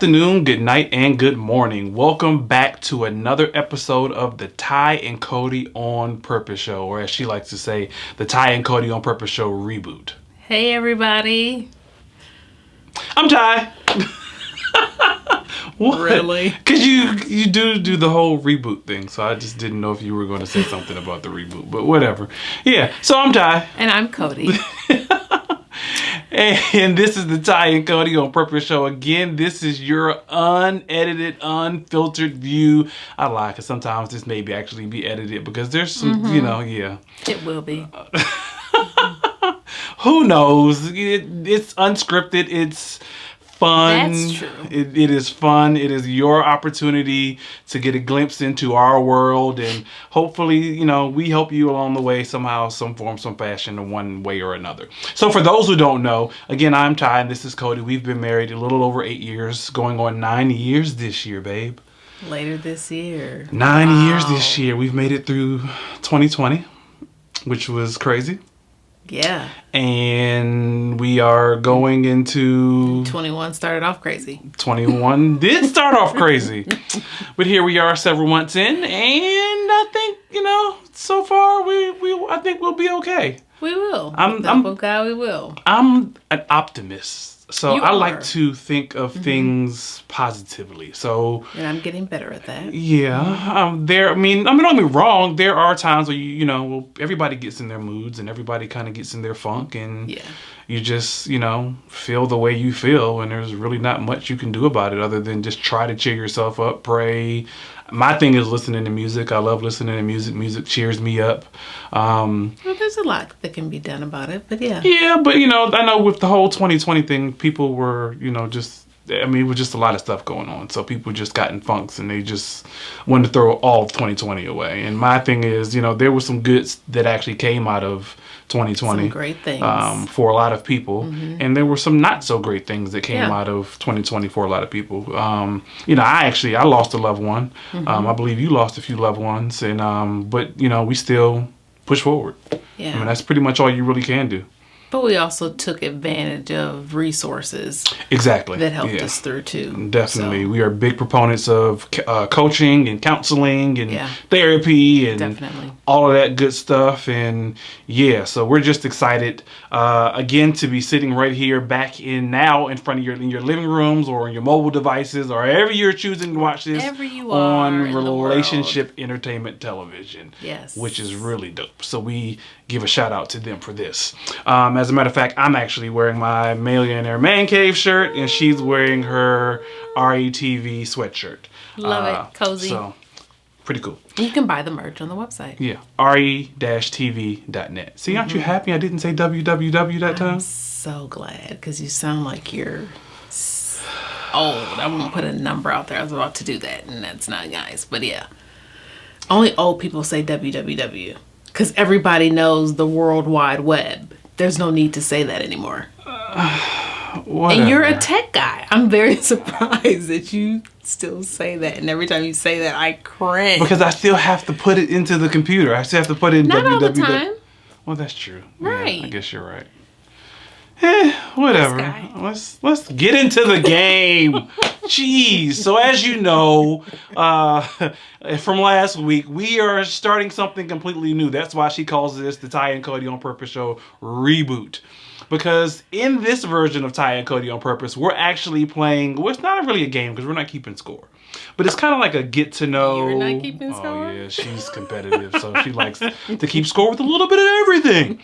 afternoon, good night, and good morning. Welcome back to another episode of the Ty and Cody on Purpose Show, or as she likes to say, the Ty and Cody on Purpose Show reboot. Hey, everybody. I'm Ty. What? Really? Because you do the whole reboot thing, so I just didn't know if you were going to say something about the reboot, but whatever. Yeah, so I'm Ty. And I'm Cody. And this is the Ty and Cody on Purpose Show. Again, this is your unedited, unfiltered view. I lie, because sometimes this may actually be edited because there's some, yeah. It will be. Who knows? It's unscripted. It's fun. That's true. It is fun. It is your opportunity to get a glimpse into our world, and hopefully, we help you along the way somehow, some form, some fashion, in one way or another. So for those who don't know, again, I'm Ty and this is Cody. We've been married a little over 8 years, going on 9 years this year, babe. Later this year. 9 years this year. We've made it through 2020, which was crazy. Yeah. And we are going into... 21 started off crazy. 21 did start off crazy. But here we are several months in, and I think, so far I think we'll be okay. We will. I'm God, we will. I'm an optimist. So You I are. like to think of things positively. So And I'm getting better at that. yeah, don't get me wrong. There are times where everybody gets in their moods and everybody kind of gets in their funk, and Yeah. you just feel the way you feel, and there's really not much you can do about it other than just try to cheer yourself up, pray. My thing is listening to music. I love listening to music. Music cheers me up. Well, there's a lot that can be done about it, but yeah. Yeah, but I know with the whole 2020 thing, people were, it was just a lot of stuff going on. So people just got in funks and they just wanted to throw all of 2020 away. And my thing is, there was some goods that actually came out of 2020. Some great things. For a lot of people. And there were some not so great things that came Yeah. out of 2020 for a lot of people. I lost a loved one. I believe you lost a few loved ones. And but we still push forward. Yeah. That's pretty much all you really can do. But we also took advantage of resources Exactly. that helped us through, too. Definitely. So, We are big proponents of coaching and counseling and Yeah. therapy and Definitely. all of that good stuff. And yeah, so we're just excited again to be sitting right here back in front of in your living rooms or on your mobile devices or wherever you're choosing to watch this Wherever you are on in the Relationship Entertainment Television. Yes. Which is really dope. So we give a shout out to them for this. As a matter of fact, I'm actually wearing my Millionaire Man Cave shirt, and she's wearing her RETV sweatshirt. Love it. Cozy. So, pretty cool. You can buy the merch on the website. Yeah, re-tv.net. See, aren't you happy I didn't say www that time? I'm so glad, because you sound like you're old. I won't put a number out there. I was about to do that, and that's not nice. But yeah, only old people say www, because everybody knows the World Wide Web. There's no need to say that anymore. Whatever. And you're a tech guy. I'm very surprised that you still say that. And every time you say that, I cringe. Because I still have to put it into the computer. I still have to put it in Not all the www. time. Well, that's true. Right. Yeah, I guess you're right. Whatever. This guy. Let's get into the game. Jeez. So as you know, from last week, we are starting something completely new. That's why she calls this the Ty and Cody on Purpose Show reboot. Because in this version of Ty and Cody on Purpose, we're actually playing, well, it's not really a game because we're not keeping score. But it's kind of like a get to know. You're not keeping score? Oh, yeah, she's competitive. So she likes to keep score with a little bit of everything.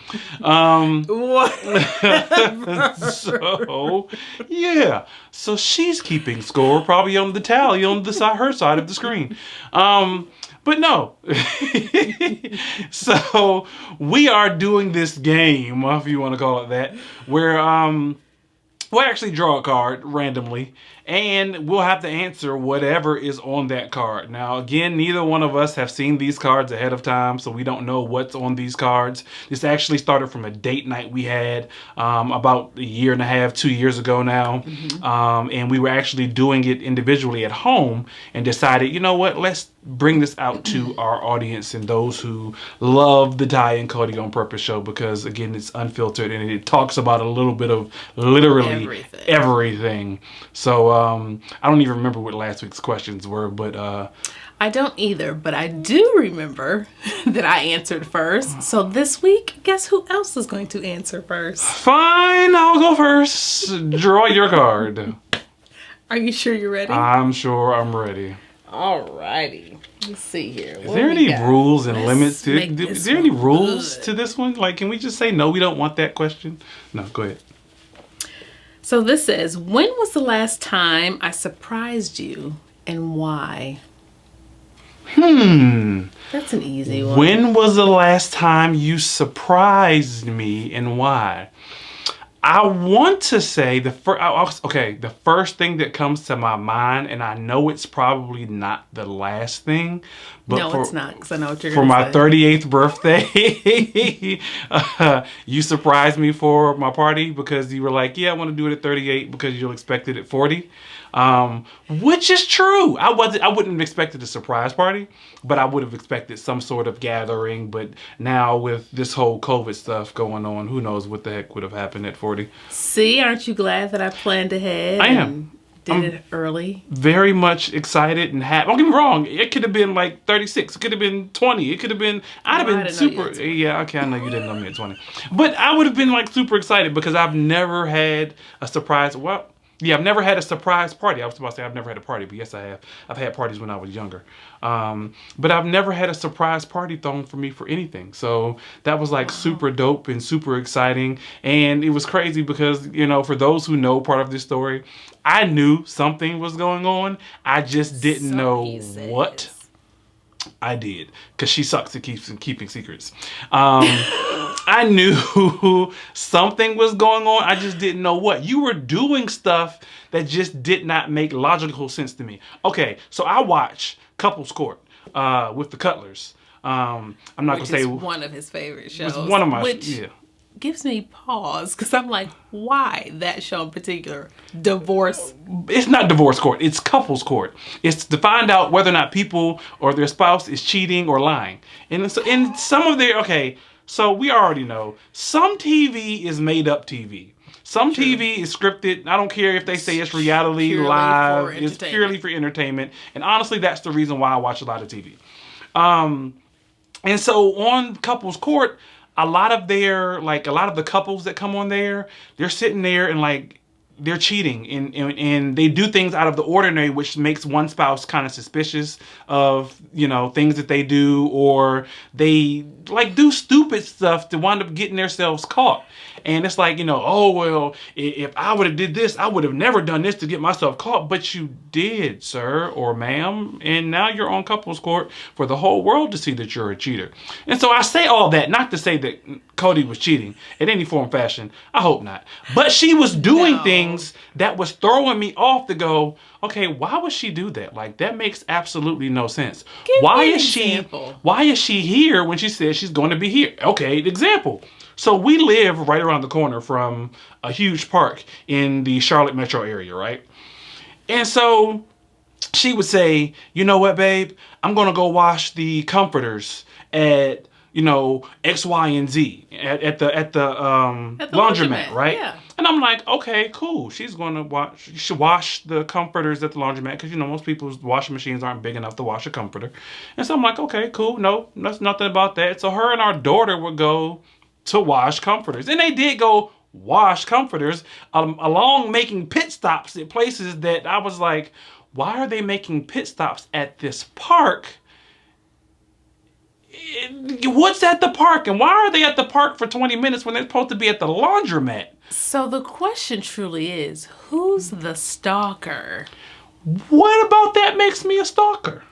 What? So, yeah. So she's keeping score probably on the tally on the side, her side of the screen. But no. So we are doing this game, if you want to call it that, where we'll actually draw a card randomly, and we'll have to answer whatever is on that card. Now, again, neither one of us have seen these cards ahead of time, so we don't know what's on these cards. This actually started from a date night we had about a year and a half, 2 years ago now. And we were actually doing it individually at home and decided, you know what, let's bring this out to our audience and those who love the Ty and Cody on Purpose show, because again, it's unfiltered and it talks about a little bit of literally everything. So I don't even remember what last week's questions were, but I don't either, but I do remember that I answered first. So this week, guess who else is going to answer first? Fine, I'll go first. Draw your card. Are you sure you're ready? I'm sure I'm ready. Alrighty. Let's see here. Is there any rules and limits to it? Is there any rules to this one? Like, can we just say, no, we don't want that question? No, go ahead. So this says, when was the last time I surprised you and why? That's an easy one. When was the last time you surprised me and why? I want to say the first thing that comes to my mind, and I know it's probably not the last thing, but no, it's not, because I know what you're going to say. For my 38th birthday, you surprised me for my party because you were like, yeah, I want to do it at 38 because you'll expect it at 40. Which is true. I wouldn't have expected a surprise party, but I would have expected some sort of gathering. But now with this whole COVID stuff going on, who knows what the heck would have happened at 40. See, aren't you glad that I planned ahead? I am. Did it early. Very much excited and happy. Don't get me wrong. It could have been like 36. It could have been 20. It could have been. I'd have been super. Yeah, okay. I know you didn't know me at 20, but I would have been like super excited because I've never had a surprise. Well, yeah, I've never had a surprise party. I was about to say I've never had a party, but yes, I have. I've had parties when I was younger. But I've never had a surprise party thrown for me for anything. So that was like super dope and super exciting. And it was crazy because, you know, for those who know part of this story, I knew something was going on. I just didn't know what. I did, because she sucks at keeping secrets. I knew something was going on. I just didn't know what. You were doing stuff that just did not make logical sense to me. Okay, so I watch Couples Court with the Cutlers. I'm not going to say one of his favorite shows. It was one of my gives me pause because I'm like, why that show in particular? Divorce. It's not divorce court. It's couples court. It's to find out whether or not people or their spouse is cheating or lying. And so in some of their, so we already know some TV is made up TV. Some TV is scripted. I don't care if they say it's reality, live. It's purely for entertainment. And honestly, that's the reason why I watch a lot of TV. And so on Couples Court, a lot of the couples that come on there, they're sitting there and like they're cheating and they do things out of the ordinary, which makes one spouse kind of suspicious of, you know, things that they do, or they like do stupid stuff to wind up getting themselves caught. And it's like, you know, oh, well, if I would have did this, I would have never done this to get myself caught. But you did, sir or ma'am. And now you're on Couples Court for the whole world to see that you're a cheater. And so I say all that, not to say that Cody was cheating in any form, fashion. I hope not. But she was doing things that was throwing me off to go, okay, why would she do that? Like, that makes absolutely no sense. Why is she here when she says she's going to be here? Okay, example. So we live right around the corner from a huge park in the Charlotte metro area, right? And so she would say, you know what, babe? I'm going to go wash the comforters at, you know, X, Y, and Z at the laundromat, right? Yeah. And I'm like, okay, cool. She's going to wash the comforters at the laundromat because, you know, most people's washing machines aren't big enough to wash a comforter. And so I'm like, okay, cool. No, that's nothing about that. So her and our daughter would go to wash comforters. And they did go wash comforters along making pit stops at places that I was like, why are they making pit stops at this park? What's at the park? And why are they at the park for 20 minutes when they're supposed to be at the laundromat? So the question truly is, who's the stalker? What about that makes me a stalker?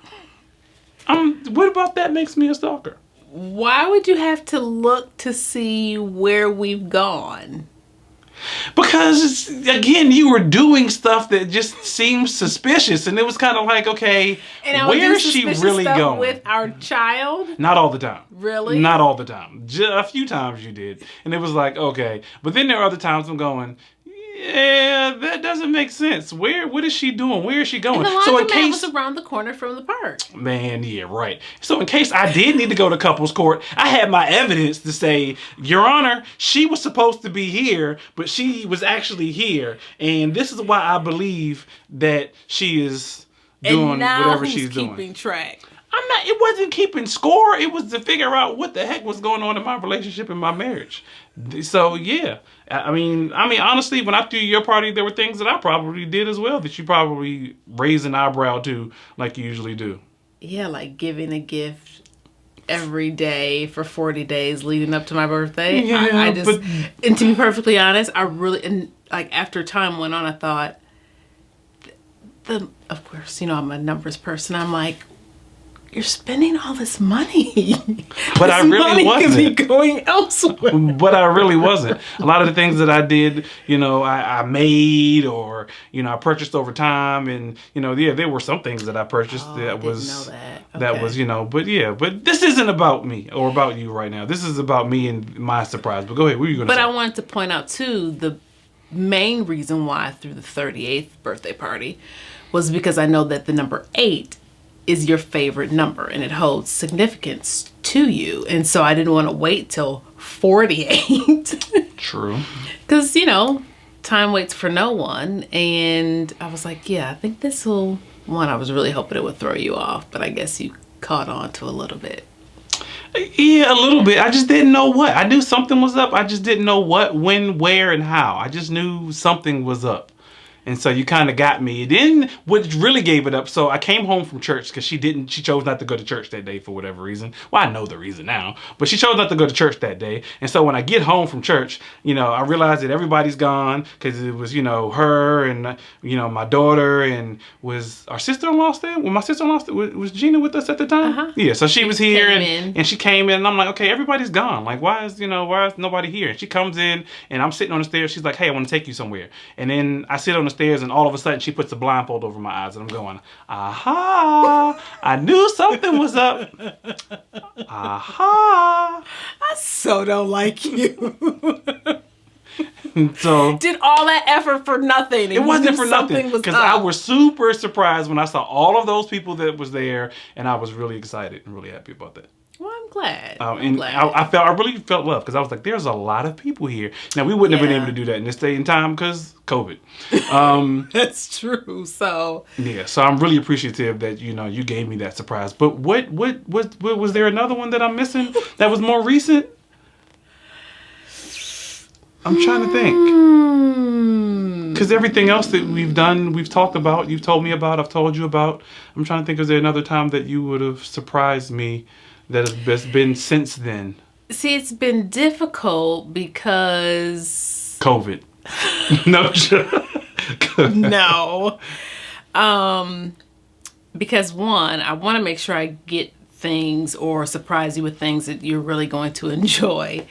What about that makes me a stalker? Why would you have to look to see where we've gone? Because, again, you were doing stuff that just seemed suspicious. And it was kind of like, okay, where is she really going? With our child? Not all the time. Really? Not all the time. Just a few times you did. And it was like, okay. But then there are other times I'm going, Yeah, that doesn't make sense. What is she doing? Where is she going? And the So in laundromat case, was around the corner from the park. man, yeah, right. So in case I did need to go to couples court, I had my evidence to say, Your Honor, she was supposed to be here, but she was actually here, and this is why I believe that she is doing And now whatever who's she's keeping doing. track? I'm not. It wasn't keeping score. It was to figure out what the heck was going on in my relationship and my marriage. So yeah, I mean, honestly, when I threw your party, there were things that I probably did as well that you probably raised an eyebrow to, like you usually do. Yeah, like giving a gift every day for 40 days leading up to my birthday. Yeah, I just, and to be perfectly honest, I really, and like after time went on, I thought, of course, I'm a numbers person. I'm like, you're spending all this money. But I really wasn't. Could be going elsewhere. But I really wasn't. A lot of the things that I did, I made or, I purchased over time. And, yeah, there were some things that I purchased that was, know that. Okay. that was, but this isn't about me or about you right now. This is about me and my surprise. But go ahead. What were you going to say? But I wanted to point out, too, the main reason why I threw the 38th birthday party was because I know that the number 8 is your favorite number and it holds significance to you. And so I didn't want to wait till 48. True. Because, time waits for no one. And I was like, yeah, I think this will, I was really hoping it would throw you off, but I guess you caught on to a little bit. Yeah, a little bit. I just didn't know what. I knew something was up. I just didn't know what, when, where, and how. I just knew something was up. And so you kind of got me. Then what really gave it up, so I came home from church because she chose not to go to church that day for whatever reason. Well, I know the reason now, but she chose not to go to church that day. And so when I get home from church, I realized that everybody's gone because it was, her and, my daughter and was our sister-in-law there? Well, my sister-in-law was Gina with us at the time? Uh-huh. Yeah, so she was here and she came in and I'm like, okay, everybody's gone. Like, why is nobody here? And she comes in and I'm sitting on the stairs. She's like, hey, I want to take you somewhere. And then I sit on the stairs and all of a sudden she puts a blindfold over my eyes and I'm going, aha, I knew something was up. Aha. I so don't like you. So did all that effort for nothing. It wasn't for nothing because I was super surprised when I saw all of those people that was there and I was really excited and really happy about that. Well, I'm glad. I really felt love because I was like, there's a lot of people here. Now, we wouldn't have been able to do that in this day and time because COVID. That's true. So yeah, so I'm really appreciative that you gave me that surprise. But what was there another one that I'm missing that was more recent? I'm trying to think. Because everything else that we've done, we've talked about, you've told me about, I've told you about. I'm trying to think, is there another time that you would have surprised me that has been since then? See, it's been difficult because COVID. No. No. Because one, I want to make sure I get things or surprise you with things that you're really going to enjoy.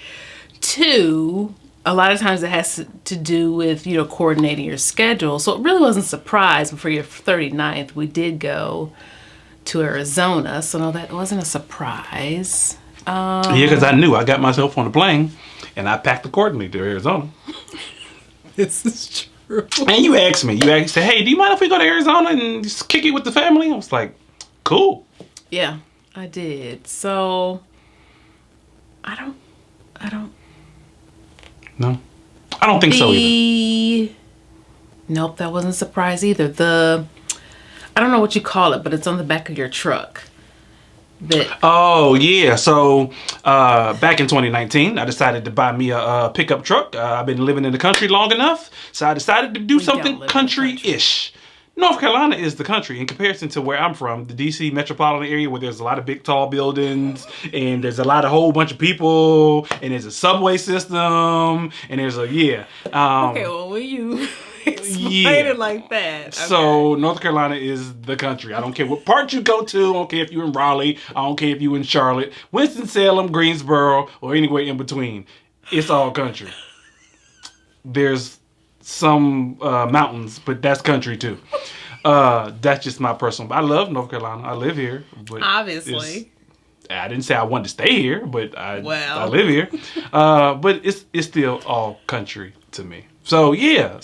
Two, a lot of times it has to do with, coordinating your schedule. So it really wasn't a surprise. But for your 39th, we did go to Arizona. So no, that wasn't a surprise. Yeah, because I knew I got myself on a plane and I packed accordingly to Arizona. This is true. And you asked me, said, hey, do you mind if we go to Arizona and just kick it with the family? I was like, cool. Yeah, I did. So I don't. No, I don't think so either. Nope, that wasn't a surprise either. I don't know what you call it, but it's on the back of your truck. Oh, yeah. So back in 2019, I decided to buy me a pickup truck. I've been living in the country long enough, so I decided to do something country-ish. North Carolina is the country in comparison to where I'm from, the D.C. metropolitan area, where there's a lot of big, tall buildings, and there's a whole bunch of people, and there's a subway system, and there's okay, well, when you explain it like that. Okay. So North Carolina is the country. I don't care what part you go to. I don't care if you're in Raleigh. I don't care if you're in Charlotte, Winston-Salem, Greensboro, or anywhere in between. It's all country. There's some mountains, but that's country too. That's just my personal. I love North Carolina. I live here. But obviously, I didn't say I wanted to stay here, but I live here. But it's still all country to me. So yeah,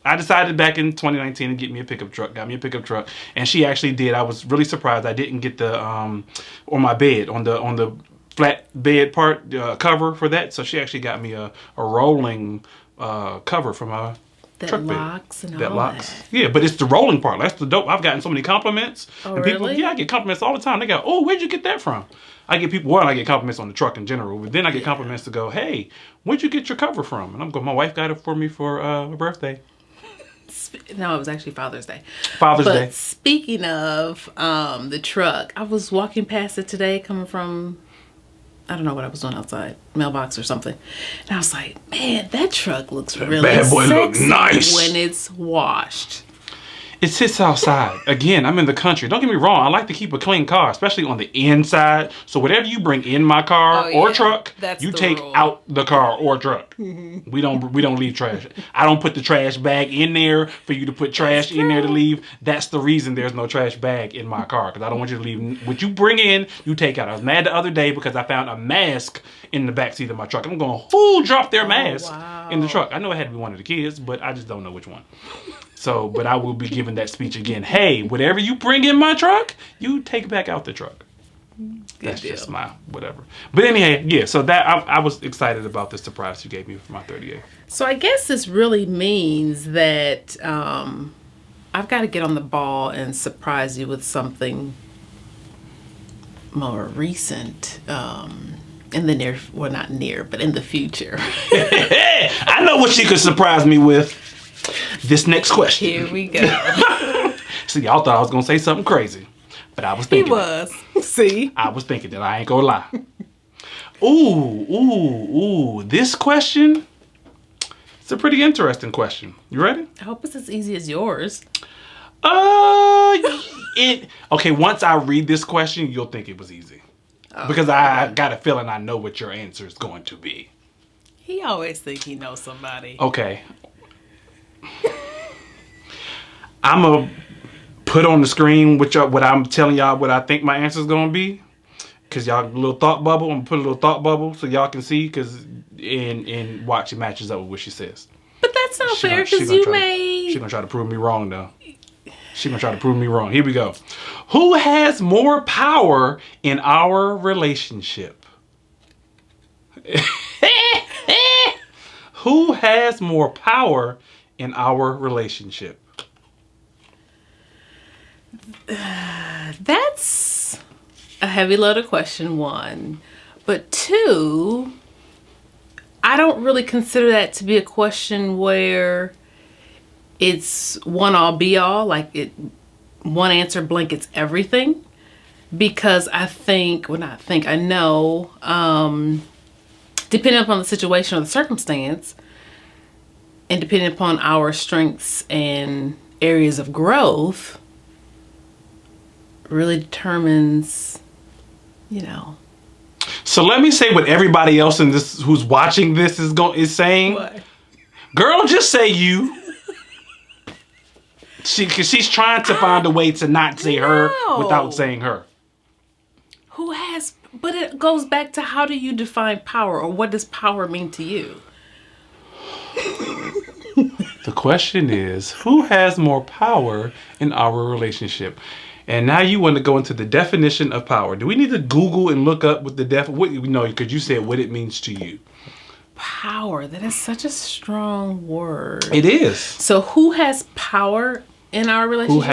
I decided back in 2019 to get me a pickup truck. Got me a pickup truck, and she actually did. I was really surprised I didn't get the on my bed on the flat bed part cover for that. So she actually got me a rolling cover for my truck bed. Locks and all that. Yeah, but it's the rolling part. That's the dope. I've gotten so many compliments. Oh, and people, really? yeah, I get compliments all the time. They go, "Oh, where'd you get that from?" I get compliments on the truck in general, but then I get compliments to go, "Hey, where'd you get your cover from?" And I'm going, "My wife got it for me for my birthday." No, it was actually Father's Day. Father's Day. Speaking of the truck, I was walking past it today coming from, I don't know what I was doing outside, mailbox or something. And I was like, man, that truck looks really bad boy sexy look nice when it's washed. It sits outside. Again, I'm in the country. Don't get me wrong. I like to keep a clean car, especially on the inside. So whatever you bring in my car or truck, you take out the car or truck. We don't leave trash. I don't put the trash bag in there for you to put trash in there to leave. That's the reason there's no trash bag in my car, because I don't want you to leave. What you bring in, you take out. I was mad the other day because I found a mask in the backseat of my truck. I'm going, who dropped their mask in the truck? I know it had to be one of the kids, but I just don't know which one. So, but I will be giving that speech again. Hey, whatever you bring in my truck, you take back out the truck. That's just my whatever. But anyway, yeah, so that I was excited about the surprise you gave me for my 38th. So I guess this really means that I've got to get on the ball and surprise you with something more recent in the near, well, not near, but in the future. I know what she could surprise me with. This next question. Here we go. See, y'all thought I was going to say something crazy. But I was thinking. He was. See? I was thinking that. I ain't going to lie. Ooh. This question. It's a pretty interesting question. You ready? I hope it's as easy as yours. Okay, once I read this question, you'll think it was easy. Because I got a feeling I know what your answer is going to be. He always think he knows somebody. Okay. I'm going to put on the screen what I'm telling y'all what I think my answer is going to be. Because y'all, a little thought bubble. I'm going to put a little thought bubble so y'all can see. And watch, it matches up with what she says. But that's not fair, because you may... She's going to try to prove me wrong, though. She's going to try to prove me wrong. Here we go. Who has more power in our relationship? Who has more power in our relationship? That's a heavy loaded question, one. But two, I don't really consider that to be a question where it's one all be all, like one answer blankets everything. Because I know, depending upon the situation or the circumstance, and depending upon our strengths and areas of growth, really determines, So let me say what everybody else in this who's watching this is saying. What? Girl, just say you. Because she's trying to find a way to not say her without saying her. But it goes back to, how do you define power, or what does power mean to you? The question is, who has more power in our relationship? And now you want to go into the definition of power. Do we need to Google and look up what because you said what it means to you. Power, that is such a strong word. It is. So who has power in our relationship? Who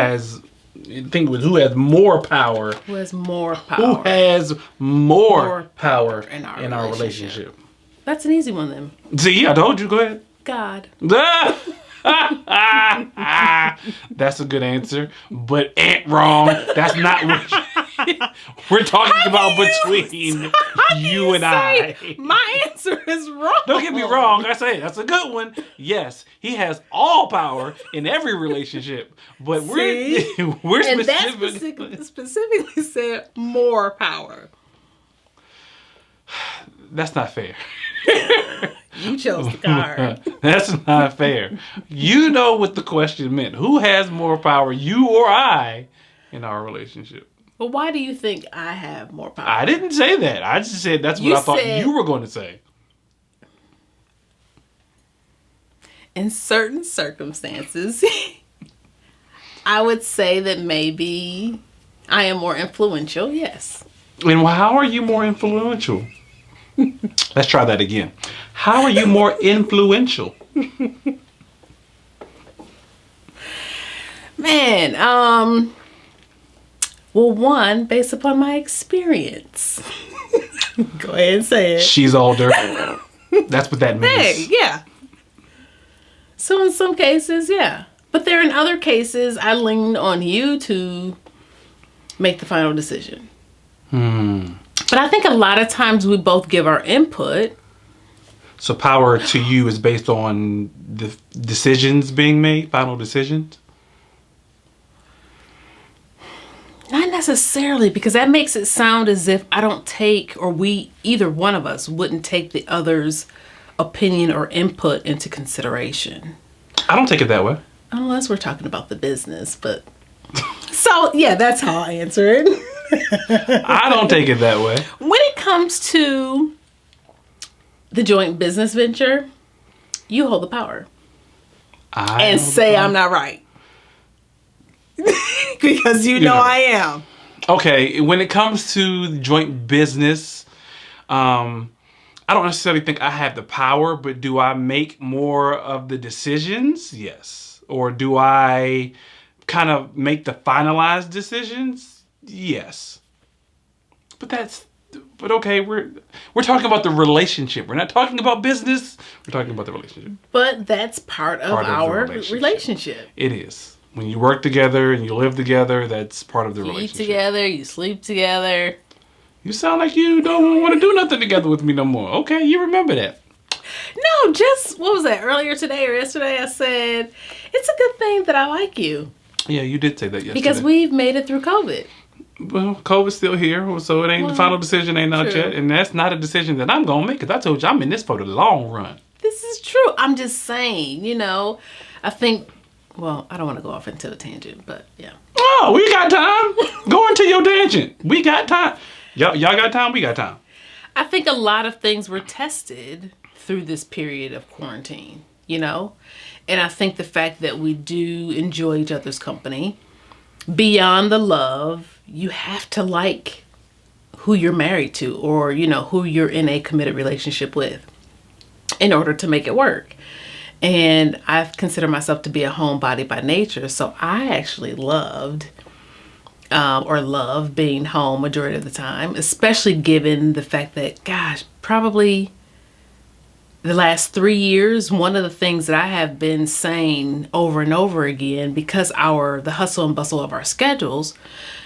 has more power? Who has more power? Who has more power in our relationship? That's an easy one then. See, I told you. Go ahead. God. That's a good answer, but ain't wrong. That's not what we're talking about between you and I. My answer is wrong. Don't get me wrong. I say that's a good one. Yes, he has all power in every relationship, but we're specifically said more power. That's not fair. You chose the card. That's not fair. You know what the question meant. Who has more power, you or I, in our relationship? But why do you think I have more power? I didn't say that. I just said that's what I thought you were going to say. in certain circumstances, I would say that maybe I am more influential, yes. And how are you more influential? Let's try that again. How are you more influential? Man, well, one, based upon my experience. Go ahead and say it. She's older. That's what that means. Hey, yeah. So in some cases, yeah. But there in other cases, I lean on you to make the final decision. But I think a lot of times we both give our input. So power to you is based on the decisions being made, final decisions? Not necessarily, because that makes it sound as if I don't take, or either one of us wouldn't take the other's opinion or input into consideration. I don't take it that way. Unless we're talking about the business, but... So, yeah, that's how I answer it. I don't take it that way. When it comes to the joint business venture, you hold the power. And say I'm not right. Because you know I am. Okay, when it comes to joint business, I don't necessarily think I have the power, but do I make more of the decisions? Yes. Or do I kind of make the finalized decisions? Yes. But okay, we're talking about the relationship. We're not talking about business. We're talking about the relationship. But that's part of our relationship. It is. When you work together and you live together, that's part of the relationship. You eat together, you sleep together. You sound like you don't want to do nothing together with me no more. Okay, you remember that. No, just, what was that, earlier today or yesterday I said, it's a good thing that I like you. Yeah, you did say that yesterday. Because we've made it through COVID. Well, COVID's still here, so it ain't the final decision ain't out yet. And that's not a decision that I'm going to make, because I told you I'm in this for the long run. This is true. I'm just saying, I think... Well, I don't want to go off into a tangent, but yeah. Oh, we got time. Go into your tangent. We got time. Y'all got time? We got time. I think a lot of things were tested through this period of quarantine, And I think the fact that we do enjoy each other's company, beyond the love, you have to like who you're married to or, who you're in a committed relationship with in order to make it work. And I've considered myself to be a homebody by nature. So I actually love being home majority of the time, especially given the fact that, gosh, probably the last 3 years, one of the things that I have been saying over and over again, because the hustle and bustle of our schedules,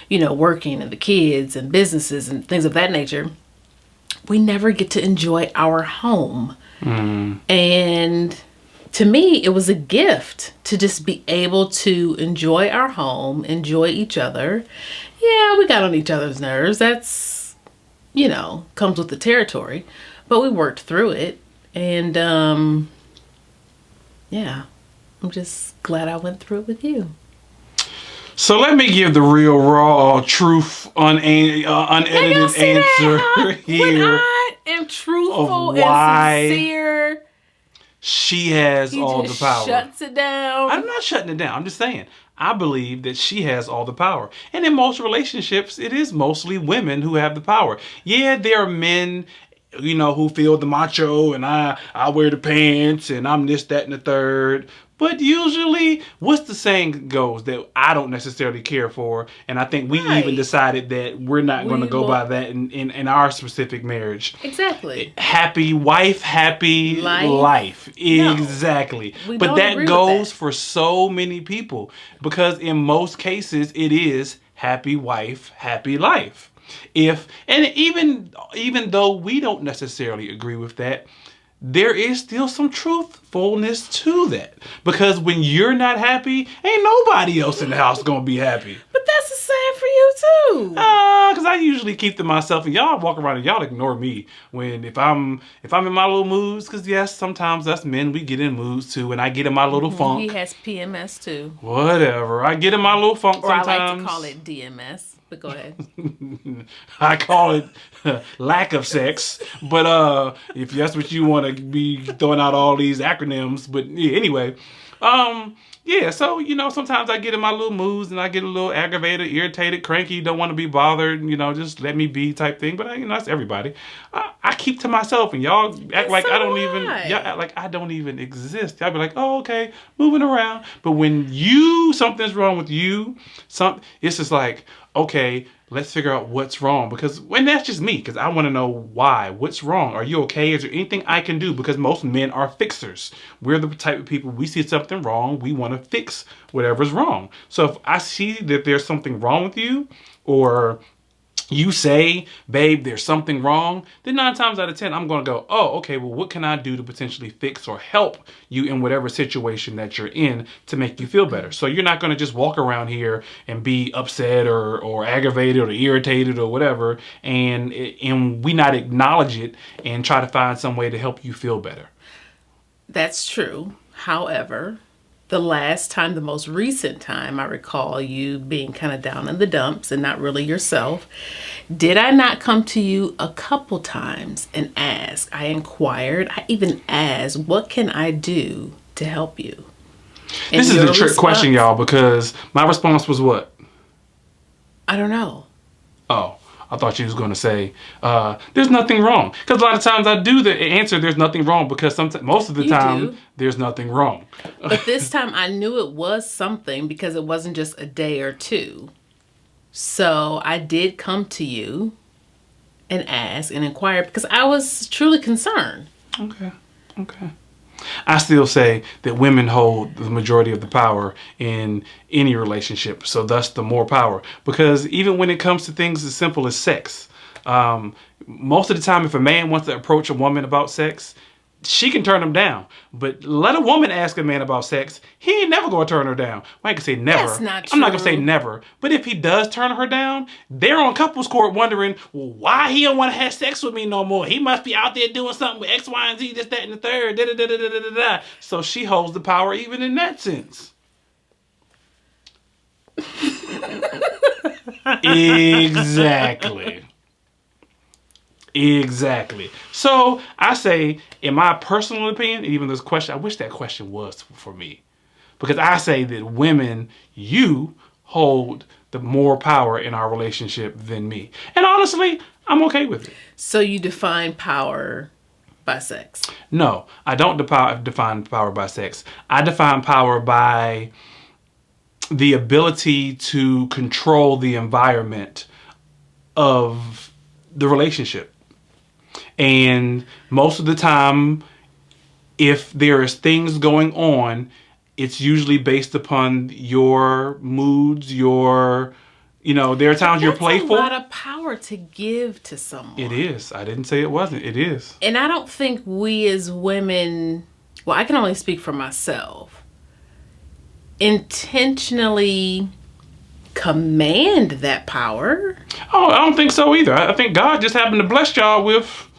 working and the kids and businesses and things of that nature, we never get to enjoy our home. And to me, it was a gift to just be able to enjoy our home, enjoy each other. Yeah, we got on each other's nerves. That's, comes with the territory. But we worked through it. And, yeah, I'm just glad I went through it with you. So let me give the real, raw, truth, unedited answer here. When I am truthful and sincere... She has all the power. Shuts it down. I'm not shutting it down. I'm just saying. I believe that she has all the power. And in most relationships, it is mostly women who have the power. Yeah, there are men, who feel the macho and I wear the pants and I'm this, that, and the third. But usually, what's the saying goes that I don't necessarily care for, and I think we even decided that we're not going to go by that in our specific marriage. Exactly. Happy wife, happy life. Exactly. No, but that goes for so many people, because in most cases it is happy wife, happy life. Even though we don't necessarily agree with that, there is still some truthfulness to that. Because when you're not happy, ain't nobody else in the house gonna be happy. But that's the same for you too. Because I usually keep to myself, and y'all walk around and y'all ignore me if I'm in my little moods. Because yes, sometimes us men, we get in moods too, and I get in my little funk. He has PMS too. Whatever, I get in my little funk sometimes. Or I like to call it DMS. But go ahead. I call it lack of sex. But if that's what you want to be throwing out all these acronyms. But yeah, anyway. Yeah, so, sometimes I get in my little moods and I get a little aggravated, irritated, cranky, don't want to be bothered, just let me be type thing. But, that's everybody. I keep to myself and y'all act like y'all act like I don't even exist. Y'all be like, oh, okay, moving around. But when something's wrong with you, it's just like, okay, let's figure out what's wrong. When that's just me, because I want to know why. What's wrong? Are you okay? Is there anything I can do? Because most men are fixers. We're the type of people, we see something wrong, we want to fix whatever's wrong. So if I see that there's something wrong with you, or you say, babe, there's something wrong, then 9 times out of 10, I'm going to go, oh, okay, well, what can I do to potentially fix or help you in whatever situation that you're in to make you feel better? So you're not going to just walk around here and be upset or aggravated or irritated or whatever, and we not acknowledge it and try to find some way to help you feel better. That's true. However, the most recent time I recall you being kind of down in the dumps and not really yourself, did I not come to you a couple times and ask? I inquired. I even asked, what can I do to help you? And this is a trick question, y'all, because my response was what? I don't know. Oh. I thought you was going to say, there's nothing wrong. Because a lot of times I do the answer, there's nothing wrong, because most of the time, there's nothing wrong. But this time I knew it was something because it wasn't just a day or two. So I did come to you and ask and inquire because I was truly concerned. Okay. I still say that women hold the majority of the power in any relationship, so thus the more power. Because even when it comes to things as simple as sex, most of the time if a man wants to approach a woman about sex, she can turn him down. But let a woman ask a man about sex, he ain't never going to turn her down. Well, I can say never. That's not true. I'm not going to say never. But if he does turn her down, they're on couples court wondering, well, why he don't want to have sex with me no more? He must be out there doing something with X, Y, and Z, this, that, and the third. Da, da, da, da, da, da, da. So she holds the power even in that sense. Exactly. So I say, in my personal opinion, even this question, I wish that question was for me. Because I say that women, you hold the more power in our relationship than me. And honestly, I'm okay with it. So you define power by sex? No, I don't define power by sex. I define power by the ability to control the environment of the relationship. And most of the time, if there is things going on, it's usually based upon your moods, there are times you're playful. That's a lot of power to give to someone. It is. I didn't say it wasn't. It is. And I don't think we as women, well, I can only speak for myself, intentionally command that power. Oh, I don't think so either. I think God just happened to bless y'all with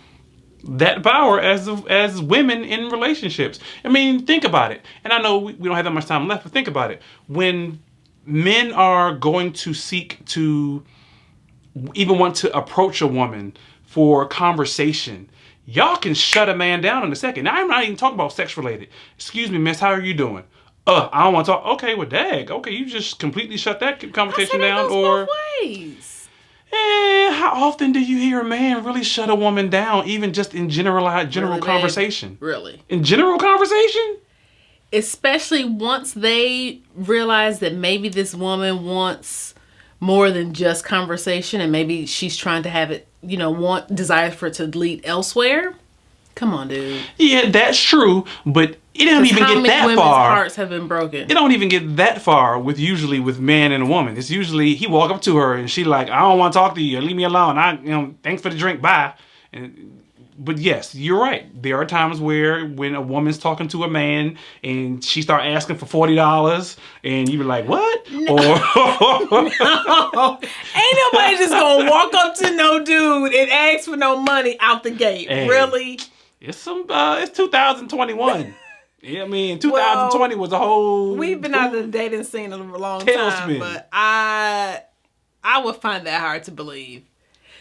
that power as women in relationships. I mean, think about it. And I know we don't have that much time left, but think about it. When men are going to seek to even want to approach a woman for conversation, y'all can shut a man down in a second. Now, I'm not even talking about sex related. Excuse me, miss, how are you doing? I don't want to talk. Okay, well, dag. Okay, you just completely shut that conversation down. Both ways. How often do you hear a man really shut a woman down, even just in general conversation? Babe? Really? In general conversation? Especially once they realize that maybe this woman wants more than just conversation and maybe she's trying to have it, desire for it to lead elsewhere. Come on, dude. Yeah, that's true, but it don't even get that women's far. Hearts have been broken. It don't even get that far with man and a woman. It's usually he walk up to her and she like, I don't want to talk to you. Leave me alone. Thanks for the drink. Bye. And but yes, you're right. There are times where when a woman's talking to a man and she start asking for $40, and you be like, "What?" No. Or No. Ain't nobody just gonna walk up to no dude and ask for no money out the gate. Hey, really? it's it's 2021. Yeah, I mean, 2020 was a whole. We've been out of the dating scene a long tailspin. time, but I would find that hard to believe.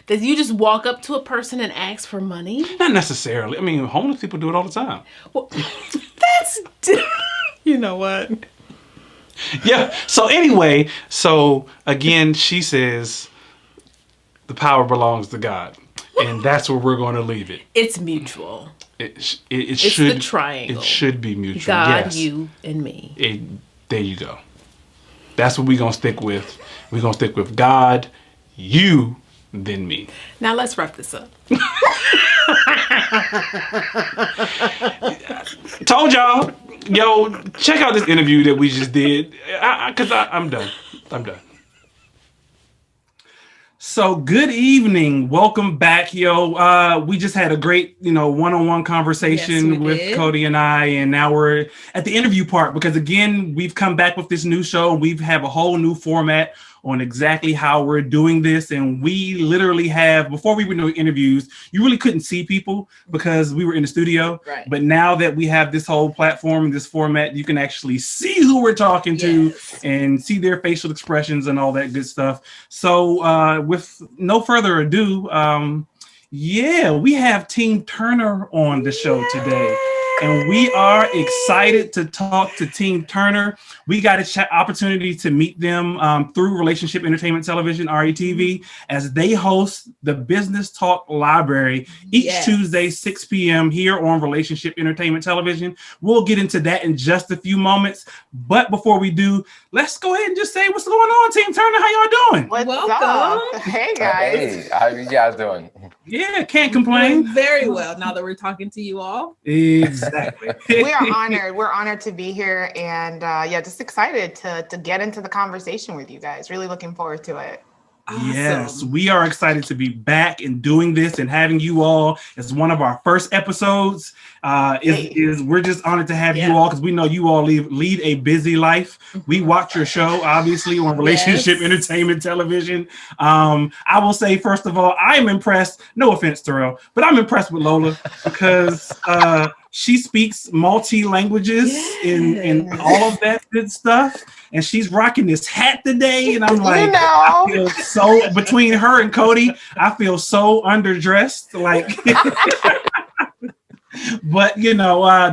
That you just walk up to a person and ask for money? Not necessarily. I mean, homeless people do it all the time. Well, that's... You know what? Yeah. So anyway, again, she says the power belongs to God. And that's where we're going to leave it. It's mutual. It it's should... the triangle. It should be mutual. God, yes. you, and me. There you go. That's what we're going to stick with. We're going to stick with God, you, then me. Now let's wrap this up. Told y'all, yo, check out this interview that we just did, because I'm done. I'm done. So good evening, welcome back, yo. We just had a great, one-on-one conversation with Cody and I, and now we're at the interview part because again, we've come back with this new show. We have a whole new format on exactly how we're doing this, and we literally have, before we were doing interviews, you really couldn't see people because we were in the studio. Right. But now that we have this whole platform, this format, you can actually see who we're talking to and see their facial expressions and all that good stuff. So with no further ado, we have Team Turner on the show today. And we are excited to talk to Team Turner. We got an opportunity to meet them through Relationship Entertainment Television, RETV, as they host the Business Talk Library each Tuesday, 6 p.m. here on Relationship Entertainment Television. We'll get into that in just a few moments. But before we do, let's go ahead and just say what's going on, Team Turner. How y'all doing? What's up? Hey, guys. Hey, how you guys doing? Yeah, can't complain. Doing very well now that we're talking to you all. Exactly. We are honored. We're honored to be here, and just excited to get into the conversation with you guys. Really looking forward to it. Awesome. Yes, we are excited to be back and doing this and having you all as one of our first episodes. We're just honored to have you all because we know you all lead a busy life. We watch your show, obviously, on Relationship Entertainment Television. I will say, first of all, I am impressed. No offense, Terrell, but I'm impressed with Lola because she speaks multi-languages in all of that good stuff. And she's rocking this hat today. And I'm like, I feel so, between her and Cody, I feel so underdressed. Like, but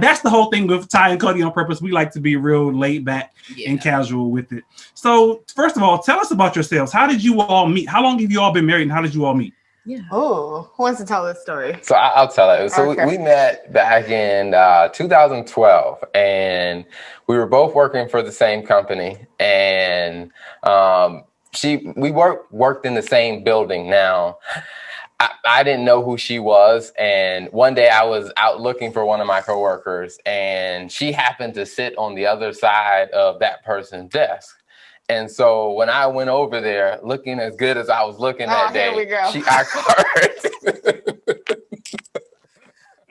that's the whole thing with Ty and Cody on purpose. We like to be real laid back and casual with it. So first of all, tell us about yourselves. How did you all meet? How long have you all been married and how did you all meet? Yeah. Oh, who wants to tell this story? So I'll tell it. So we met back in 2012, and we were both working for the same company, and we worked in the same building. Now, I didn't know who she was, and one day I was out looking for one of my coworkers, and she happened to sit on the other side of that person's desk. And so when I went over there, looking as good as I was looking that day, I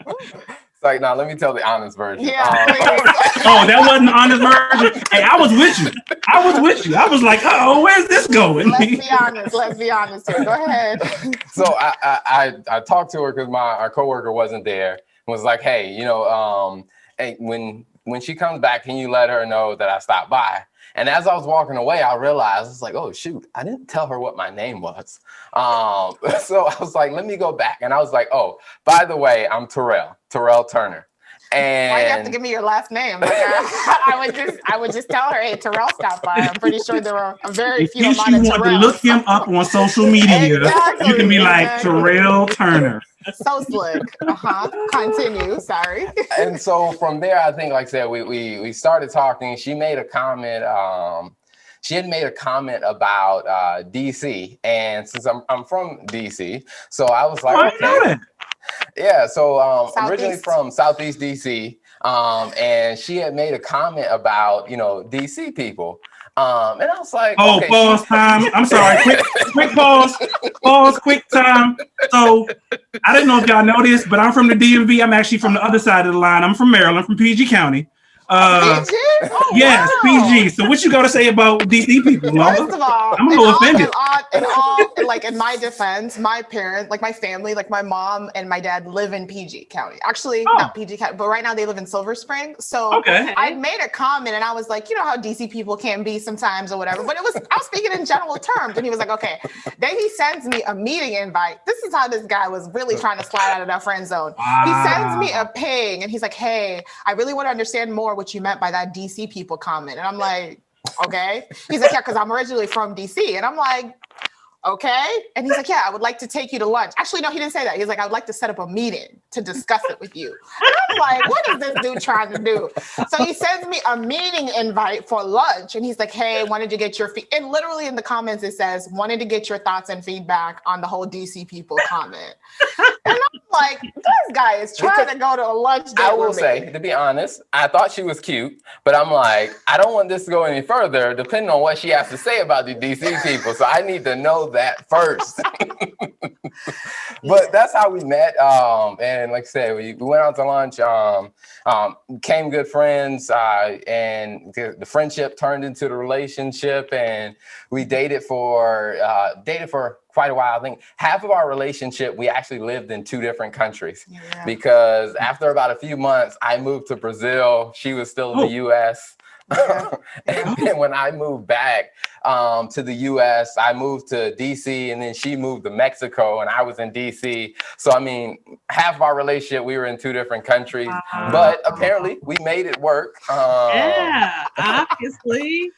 It's like, now let me tell the honest version. Yeah. That wasn't the honest version. Hey, I was with you. I was like, where's this going? Let's be honest here. Go ahead. So I talked to her because our coworker wasn't there. And was like, hey, hey, when she comes back, can you let her know that I stopped by? And as I was walking away, I realized, it's like, oh, shoot, I didn't tell her what my name was. So I was like, let me go back. And I was like, oh, by the way, I'm Terrell Turner. And why you have to give me your last name? Like, I would just tell her, hey, Terrell stopped by. I'm pretty sure there were a very few amount of Terrells. In case you want to look him up on social media, you can be like Terrell Turner. So slick. Continue. Sorry. And so from there, I think, like I said, we started talking. She made a comment. She had made a comment about DC, and since I'm from DC, so I was like, okay. Yeah. So originally from Southeast DC, and she had made a comment about DC people. And I was like, oh, okay, pause time. I'm sorry. Quick pause. Pause. Quick time. So I didn't know if y'all know this, but I'm from the DMV. I'm actually from the other side of the line. I'm from Maryland, from PG County. PG? Oh, Yes, wow. PG. So what you got to say about DC people, Lola? First of all, I'm a little offended. like in my defense, my parents, like my family, like my mom and my dad live in PG County. Actually, not PG County, but right now they live in Silver Spring. So Okay. I made a comment and I was like, you know how DC people can be sometimes or whatever. But I was speaking in general terms, and he was like, okay. Then he sends me a meeting invite. This is how this guy was really trying to slide out of that friend zone. Wow. He sends me a ping and he's like, hey, I really want to understand more what you meant by that DC people comment. And I'm like, okay. He's like, yeah, because I'm originally from DC. And I'm like, okay. And he's like, yeah, I would like to take you to lunch. Actually, no, he didn't say that. He's like, I would like to set up a meeting to discuss it with you. And I'm like, what is this dude trying to do? So he sends me a meeting invite for lunch. And he's like, hey, wanted to get your and literally in the comments, it says, wanted to get your thoughts and feedback on the whole DC people comment. And I'm like, this guy is trying to go to a lunch date. I will say, to be honest, I thought she was cute, but I'm like, I don't want this to go any further, depending on what she has to say about the DC people. So I need to know that first. But that's how we met. And like I said, we went out to lunch, became good friends, and the friendship turned into the relationship, and we dated for quite a while. I think half of our relationship, we actually lived in 2 different countries because after about a few months, I moved to Brazil. She was still in the US. And then when I moved back to the US, I moved to DC, and then she moved to Mexico, and I was in DC. So, I mean, half of our relationship, we were in 2 different countries, but apparently we made it work. Yeah, obviously.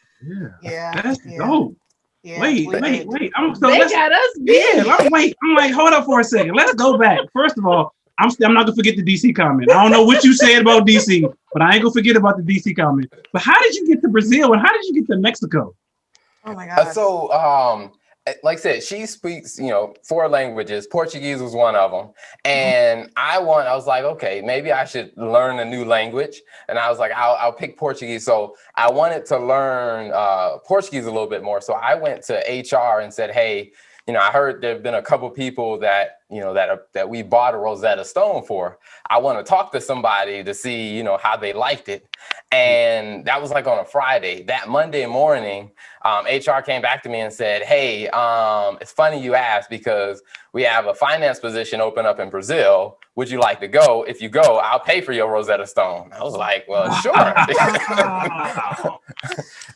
Yeah. That's dope. Yeah, wait. They got us. I'm like, hold up for a second. Let's go back. First of all, I'm not gonna forget the DC comment. I don't know what you said about DC, but I ain't gonna forget about the DC comment. But how did you get to Brazil and how did you get to Mexico? Oh my God. So, like I said, she speaks, 4 languages. Portuguese was one of them. And I was like, okay, maybe I should learn a new language. And I was like, I'll pick Portuguese. So I wanted to learn Portuguese a little bit more. So I went to HR and said, hey, I heard there've been a couple people that, that we bought a Rosetta Stone for. I want to talk to somebody to see, how they liked it. And that was like on a Friday. That Monday morning, HR came back to me and said, hey, it's funny you asked because we have a finance position open up in Brazil. Would you like to go? If you go, I'll pay for your Rosetta Stone. I was like, well, sure.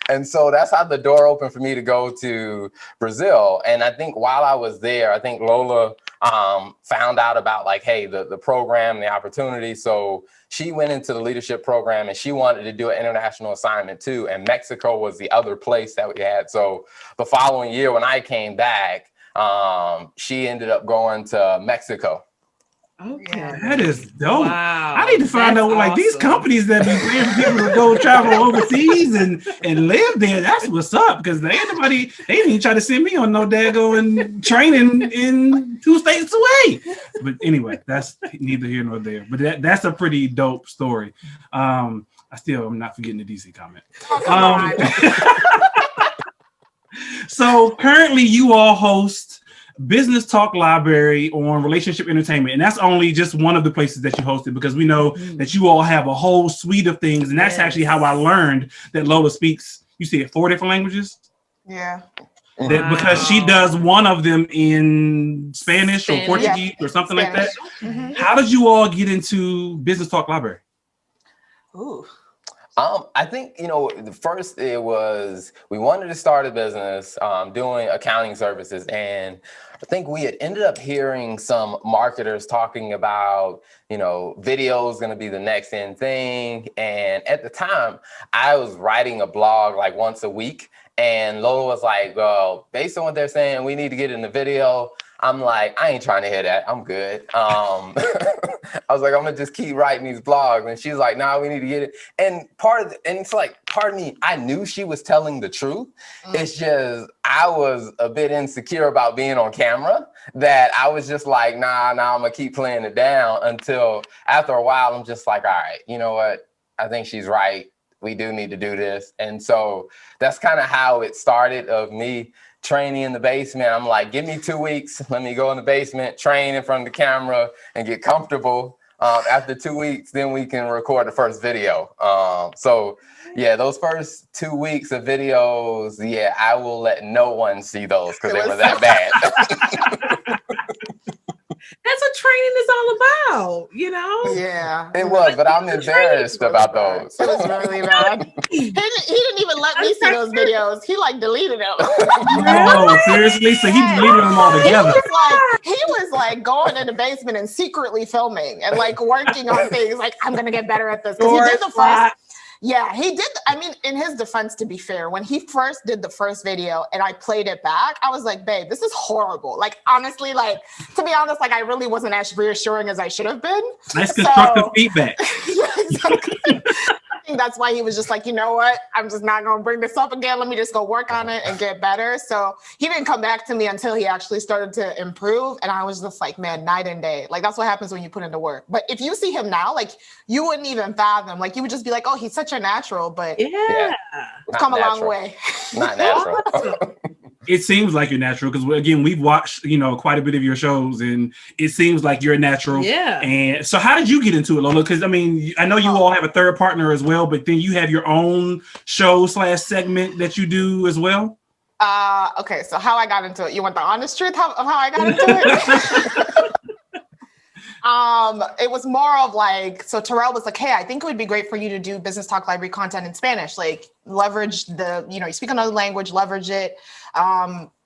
And so that's how the door opened for me to go to Brazil. And I think while I was there, I think Lola found out about like, hey, the program, the opportunity. So she went into the leadership program and she wanted to do an international assignment too. And Mexico was the other place that we had. So the following year when I came back, she ended up going to Mexico. Okay. That is dope. Wow. I need to find out like these companies that be paying for people to go travel overseas and live there. That's what's up. Because they didn't even try to send me on no daggone training in 2 states away. But anyway, that's neither here nor there. But that's a pretty dope story. I'm not forgetting the DC comment. So currently you all host Business Talk Library on Relationship Entertainment. And that's only just one of the places that you hosted because we know that you all have a whole suite of things. And that's actually how I learned that Lola speaks, you said 4 different languages? Yeah. Because she does one of them in Spanish or Portuguese or something like that. Mm-hmm. How did you all get into Business Talk Library? Ooh. I think, the first it was, we wanted to start a business doing accounting services. And I think we had ended up hearing some marketers talking about, video is going to be the next in thing. And at the time, I was writing a blog like once a week. And Lola was like, well, based on what they're saying, we need to get in the video. I'm like, I ain't trying to hear that. I'm good. I was like, I'm gonna just keep writing these blogs. And she's like, nah, we need to get it. And it's like, part of me, I knew she was telling the truth. It's just, I was a bit insecure about being on camera that I was just like, nah, I'm gonna keep playing it down until after a while, I'm just like, all right, you know what? I think she's right. we do need to do this. And so that's kind of how it started, of me training in the basement. I'm like, give me 2 weeks. Let me go in the basement, train in front of the camera and get comfortable. After 2 weeks, then we can record the first video. So yeah, those first 2 weeks of videos, yeah, I will let no one see those because they were that bad. That's what training is all about, you know? Yeah. It was, but I'm embarrassed about those. It was really bad. He didn't even let me see those videos. He like deleted them. Oh, seriously? So he deleted them all together. He was like going in the basement and secretly filming and like working on things. Like, I'm gonna get better at this, because he did the first. Yeah, he did. I mean, in his defense, to be fair, when he first did the first video and I played it back, I was like, babe, this is horrible. Like, honestly, like, to be honest, like, I really wasn't as reassuring as I should have been. Nice constructive feedback. Yeah, exactly. I think that's why he was just like, you know what? I'm just not going to bring this up again. Let me just go work on it and get better. So he didn't come back to me until he actually started to improve. And I was just like, man, night and day. Like, that's what happens when you put into work. But if you see him now, like, you wouldn't even fathom. Like, you would just be like, oh, he's such a natural. But yeah, we've come a long way. Not natural. It seems like you're natural because, again, we've watched, quite a bit of your shows, and it seems like you're natural. Yeah. And so how did you get into it, Lola? Because, I mean, I know you all have a third partner as well, but then you have your own show/segment that you do as well. Okay, so how I got into it. You want the honest truth of how I got into it? It was more of like, so Terrell was like, hey, I think it would be great for you to do Business Talk Library content in Spanish, like leverage the, you speak another language, leverage it.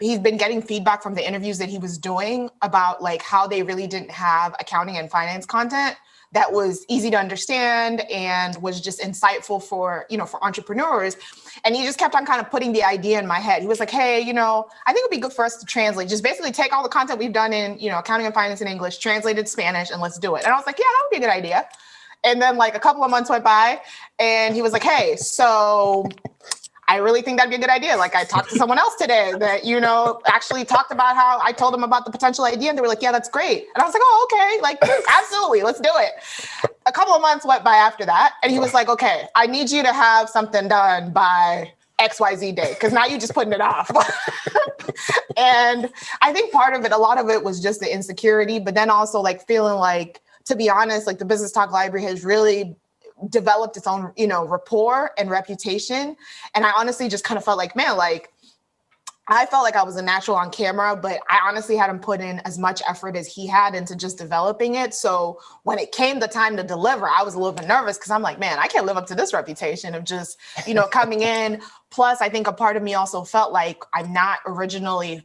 He's been getting feedback from the interviews that he was doing about like how they really didn't have accounting and finance content that was easy to understand and was just insightful for, for entrepreneurs. And he just kept on kind of putting the idea in my head. He was like, hey, I think it'd be good for us to translate, just basically take all the content we've done in, accounting and finance in English, translate it to Spanish, and let's do it. And I was like, yeah, that would be a good idea. And then like a couple of months went by and he was like, hey, so I really think that'd be a good idea. Like, I talked to someone else today that, actually talked about how I told them about the potential idea. And they were like, yeah, that's great. And I was like, oh, okay. Like, absolutely. Let's do it. A couple of months went by after that. And he was like, okay, I need you to have something done by XYZ day, because now you're just putting it off. And I think part of it, a lot of it was just the insecurity, but then also like feeling like, to be honest, like the Business Talk Library has really developed its own, rapport and reputation. And I honestly just kind of felt like, man, like I felt like I was a natural on camera, but I honestly hadn't put in as much effort as he had into just developing it. So when it came the time to deliver, I was a little bit nervous because I'm like, man, I can't live up to this reputation of just, coming in. Plus, I think a part of me also felt like I'm not originally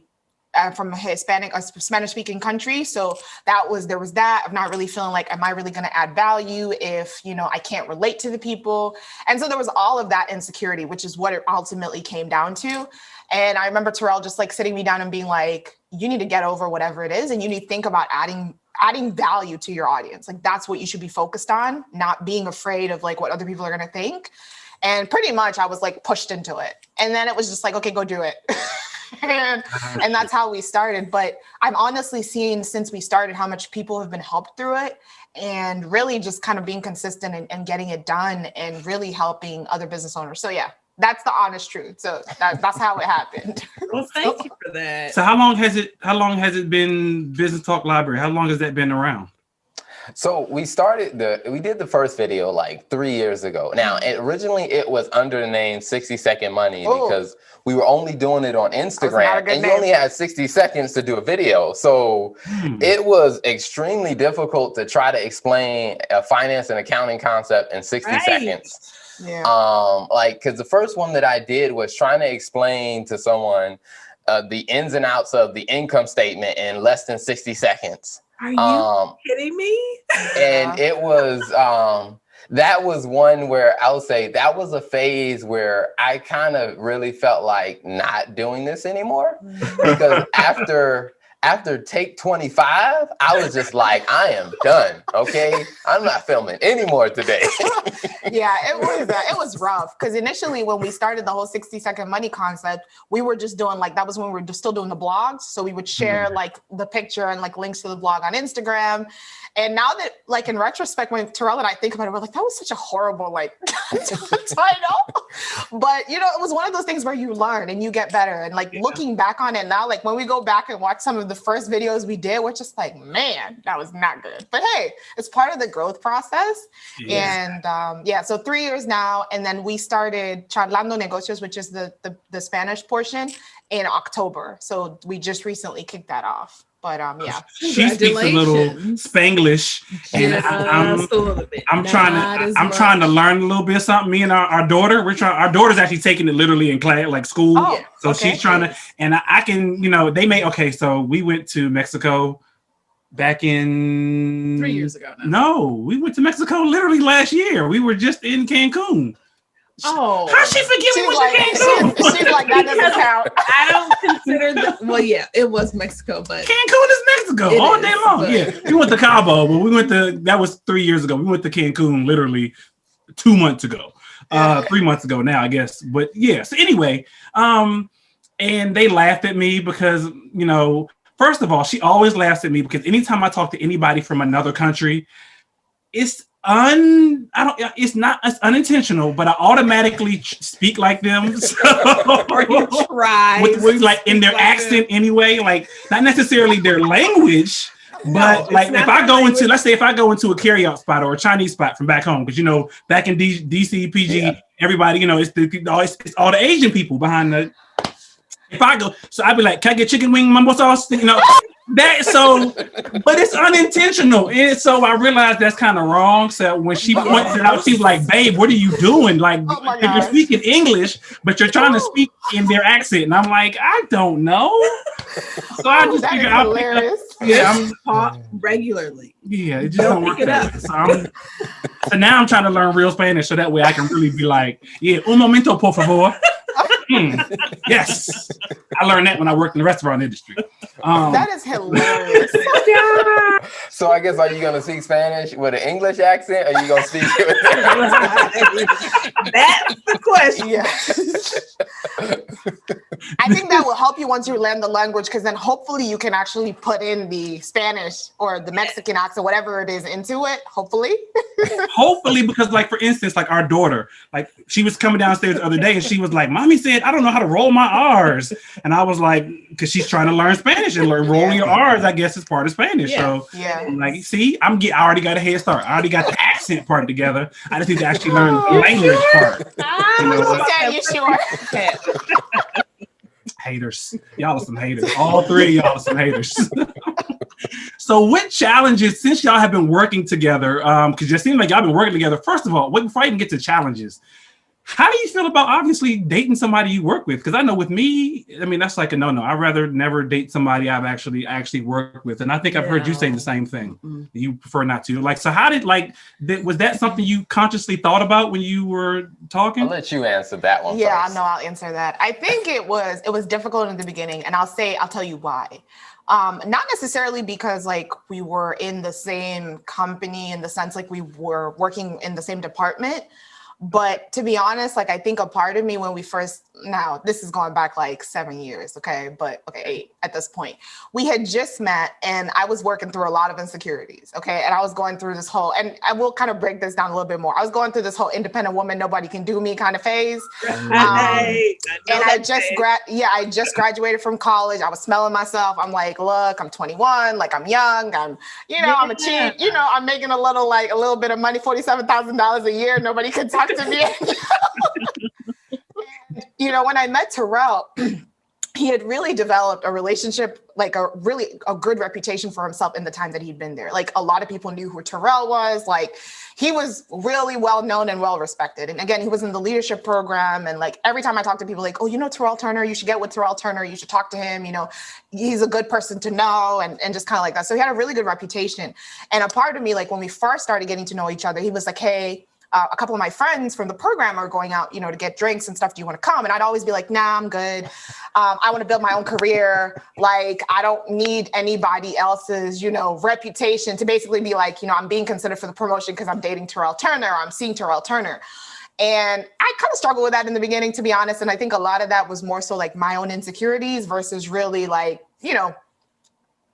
from a Spanish-speaking country. So there was that of not really feeling like, am I really going to add value if, I can't relate to the people? And so there was all of that insecurity, which is what it ultimately came down to. And I remember Terrell just like sitting me down and being like, you need to get over whatever it is. And you need to think about adding value to your audience. Like, that's what you should be focused on, not being afraid of like what other people are going to think. And pretty much I was like pushed into it. And then it was just like, okay, go do it. and that's how we started. But I'm honestly seeing since we started how much people have been helped through it, and really just kind of being consistent and getting it done and really helping other business owners. So yeah, that's the honest truth. So that's how it happened. Well, thank you for that. So how long has it been Business Talk Library? How long has that been around? So we did the first video like 3 years ago. Now, originally it was under the name 60-Second Money because we were only doing it on Instagram, and you only had 60 seconds to do a video. So it was extremely difficult to try to explain a finance and accounting concept in 60 seconds. Yeah. Because the first one that I did was trying to explain to someone the ins and outs of the income statement in less than 60 seconds. Are you kidding me? And it was, that was one where I would say that was a phase where I kind of really felt like not doing this anymore. Because after after take 25, I was just like, I am done. Okay, I'm not filming anymore today. Yeah, it was rough because initially when we started the whole 60-second money concept, we were just doing like, that was when we were still doing the blogs. So we would share like the picture and like links to the blog on Instagram. And now that, like, in retrospect, when Terrell and I think about it, we're like, that was such a horrible, like, title. But, you know, it was one of those things where you learn and you get better. And, like, looking back on it now, like, when we go back and watch some of the first videos we did, we're just like, man, that was not good. But, hey, it's part of the growth process. Yeah. And, so 3 years now. And then we started Charlando Negocios, which is the Spanish portion, in October. So we just recently kicked that off. But she speaks a little Spanglish, and I'm trying to learn a little bit of something. Me and our daughter, our daughter's actually taking it literally in class, like school. Oh, so okay. She's trying to, and I can, you know, so we went to Mexico back in 3 years ago. No, we went to Mexico literally last year. We were just in Cancun. Oh, how's she forget we went to Cancun? She's like, that doesn't count. I don't consider that. Well, yeah, it was Mexico, but Cancun is Mexico all day long. But... Yeah, we went to Cabo, but that was 3 years ago. We went to Cancun literally 2 months ago, 3 months ago now, I guess. But yeah, so anyway, and they laughed at me because, you know, first of all, she always laughs at me because anytime I talk to anybody from another country, it's unintentional, but I automatically speak like them. So, or you try with like in their accent anyway, like not necessarily their language, but like if I go into, let's say if I go into a carryout spot or a Chinese spot from back home, because you know back in DC PG, everybody, you know, it's all the Asian people behind the. If I go, so I'd be like, can I get chicken wing mumbo sauce? You know, that so, but it's unintentional. And so I realized that's kind of wrong. So when she points it out, she's like, babe, what are you doing? Like, you're speaking English, but you're trying to speak in their accent. And I'm like, I don't know. So I just figured out. I'm taught regularly. Yeah, it just don't work out. So now I'm trying to learn real Spanish so that way I can really be like, yeah, un momento, por favor. Yes, I learned that when I worked in the restaurant industry. That is hilarious. So I guess, are you going to speak Spanish with an English accent, or are you going to speak it with That's the question. Yeah. I think that will help you once you learn the language, because then hopefully you can actually put in the Spanish or the Mexican accent, whatever it is, into it. Hopefully. Hopefully, because like for instance, like our daughter, like she was coming downstairs the other day and she was like, "Mommy said I don't know how to roll my R's," and I was like, because she's trying to learn Spanish and learn rolling your R's, I guess is part of Spanish. So I'm like, see, I already got a head start. I already got the accent part together. I just need to actually learn the language part. You sure? Haters. Y'all are some haters. All three of y'all are some haters. So what challenges, since y'all have been working together, because it seems like y'all been working together, first of all, before I even get to challenges, how do you feel about obviously dating somebody you work with? Because I know with me, I mean, that's like a no-no. I'd rather never date somebody I've actually worked with. And I think I've heard you say the same thing. Mm-hmm. You prefer not to. Like, so how did, was that something you consciously thought about when you were talking? I'll let you answer that one first. I know I'll answer that. I think it was difficult in the beginning, and I'll tell you why. Not necessarily because like we were in the same company in the sense like we were working in the same department. But to be honest, like I think a part of me when we first, now this is going back like 7 years, okay, 8 at this point. We had just met and I was working through a lot of insecurities, okay, and I was going through this whole, and I will kind of break this down a little bit more. I was going through this whole independent woman, nobody can do me kind of phase. And I just graduated from college. I was smelling myself. I'm like, look, I'm 21, like I'm young. I'm a cheap, I'm making a little bit of money, $47,000 a year. Nobody could talk to me. And, when I met Terrell, he had really developed a relationship, like a good reputation for himself in the time that he'd been there. Like a lot of people knew who Terrell was. Like he was really well known and well respected. And again, he was in the leadership program. And like every time I talk to people like, oh, Terrell Turner, you should get with Terrell Turner. You should talk to him. He's a good person to know and just kind of like that. So he had a really good reputation. And a part of me, like when we first started getting to know each other, he was like, hey, a couple of my friends from the program are going out, to get drinks and stuff. Do you want to come? And I'd always be like, nah, I'm good. I want to build my own career. Like, I don't need anybody else's, reputation to basically be like, I'm being considered for the promotion because I'm dating Terrell Turner, or I'm seeing Terrell Turner. And I kind of struggled with that in the beginning, to be honest. And I think a lot of that was more so like my own insecurities versus really like,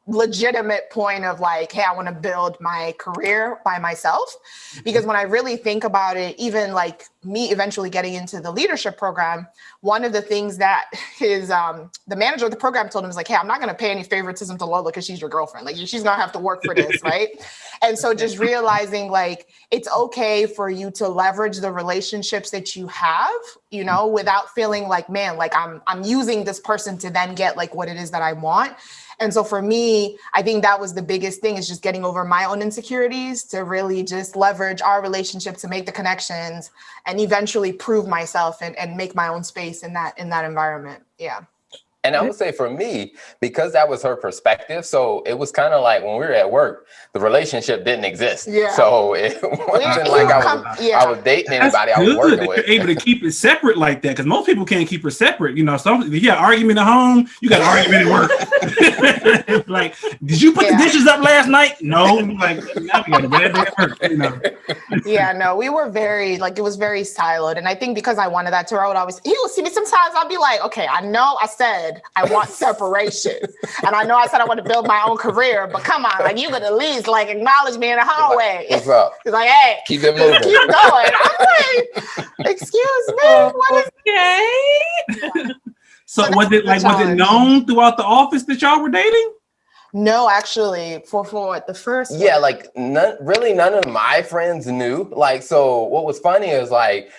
legitimate point of like, hey, I want to build my career by myself. Because when I really think about it, even like me eventually getting into the leadership program, one of the things that his the manager of the program told him was like, hey, I'm not going to pay any favoritism to Lola because she's your girlfriend. Like, she's going to have to work for this, right? And so just realizing like it's okay for you to leverage the relationships that you have, without feeling like, man, like I'm using this person to then get like what it is that I want. And so for me, I think that was the biggest thing, is just getting over my own insecurities to really just leverage our relationship to make the connections and eventually prove myself and make my own space in that environment. Yeah. And I would say for me, because that was her perspective, so it was kind of like when we were at work, the relationship didn't exist. Yeah. So it wasn't like I was dating anybody I was working with. You're able to keep it separate like that, because most people can't keep it separate. Some you got argument at home, you got argument at work. Like, did you put the dishes up last night? No. Like, now we got a bad day at work. Yeah, no, we were very like, it was very siloed. And I think because I wanted that, Terrell he would see me sometimes. I'd be like, okay, I know I said I want separation. And I know I said I want to build my own career, but come on, like, you could at least like acknowledge me in the hallway. What's up? He's like, hey, keep it moving. Keep going. I'm like, excuse me, what is okay? So was it known throughout the office that y'all were dating? No, actually, for the first one. Yeah, like none of my friends knew. Like, so what was funny is like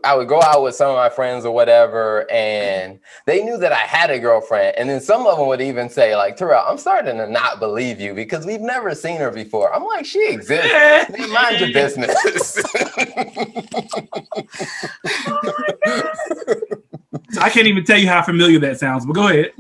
I would go out with some of my friends or whatever, and they knew that I had a girlfriend. And then some of them would even say like, Terrell, I'm starting to not believe you because we've never seen her before. I'm like, she exists. Mind your business. I can't even tell you how familiar that sounds, but go ahead.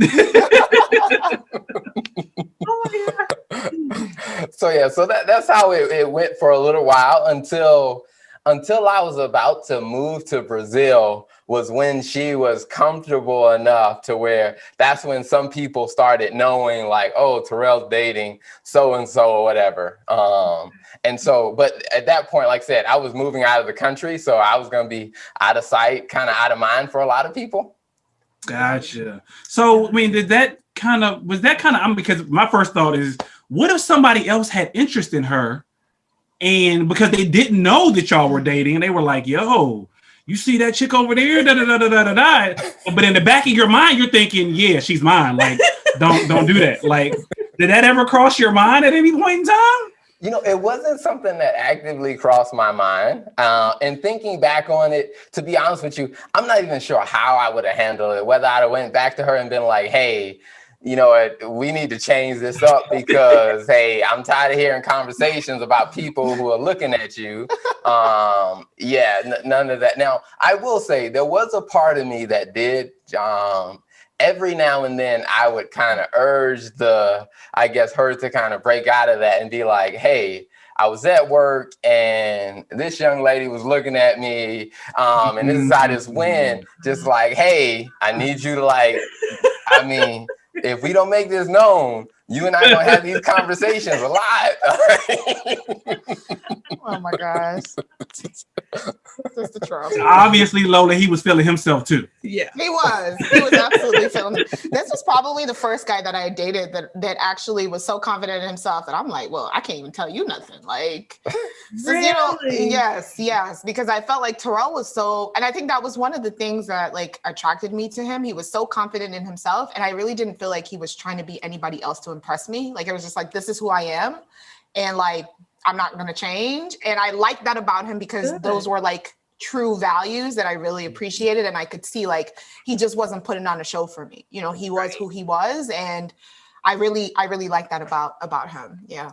So that's how it went for a little while until I was about to move to Brazil, was when she was comfortable enough to where that's when some people started knowing like, oh, Terrell's dating so-and-so or whatever. And so, but at that point, like I said, I was moving out of the country, so I was going to be out of sight, kind of out of mind for a lot of people. Gotcha. So, I mean, was that kind of, because my first thought is, what if somebody else had interest in her, and because they didn't know that y'all were dating, and they were like, yo, you see that chick over there, da da da da da da. But in the back of your mind, you're thinking, yeah, she's mine. Like, don't do that. Like, did that ever cross your mind at any point in time? It wasn't something that actively crossed my mind. And thinking back on it, to be honest with you, I'm not even sure how I would have handled it, whether I'd have went back to her and been like, hey, we need to change this up because, hey, I'm tired of hearing conversations about people who are looking at you. None of that. Now, I will say there was a part of me that did, every now and then I would kind of urge her to kind of break out of that and be like, hey, I was at work and this young lady was looking at me. And this is how this went. Just like, hey, I need you to if we don't make this known, you and I gonna have these conversations a lot. Oh my gosh. Just the trouble. Obviously, Lola, he was feeling himself too. Yeah. He was absolutely feeling it. This was probably the first guy that I dated that actually was so confident in himself that I'm like, well, I can't even tell you nothing. Like, really? Yes, because I felt like Terrell was so, and I think that was one of the things that like attracted me to him. He was so confident in himself, and I really didn't feel like he was trying to be anybody else to impress me. Like, it was just like, this is who I am, and like, I'm not going to change. And I liked that about him because those were like true values that I really appreciated. And I could see like, he just wasn't putting on a show for me. He was who he was. And I really like that about him. Yeah.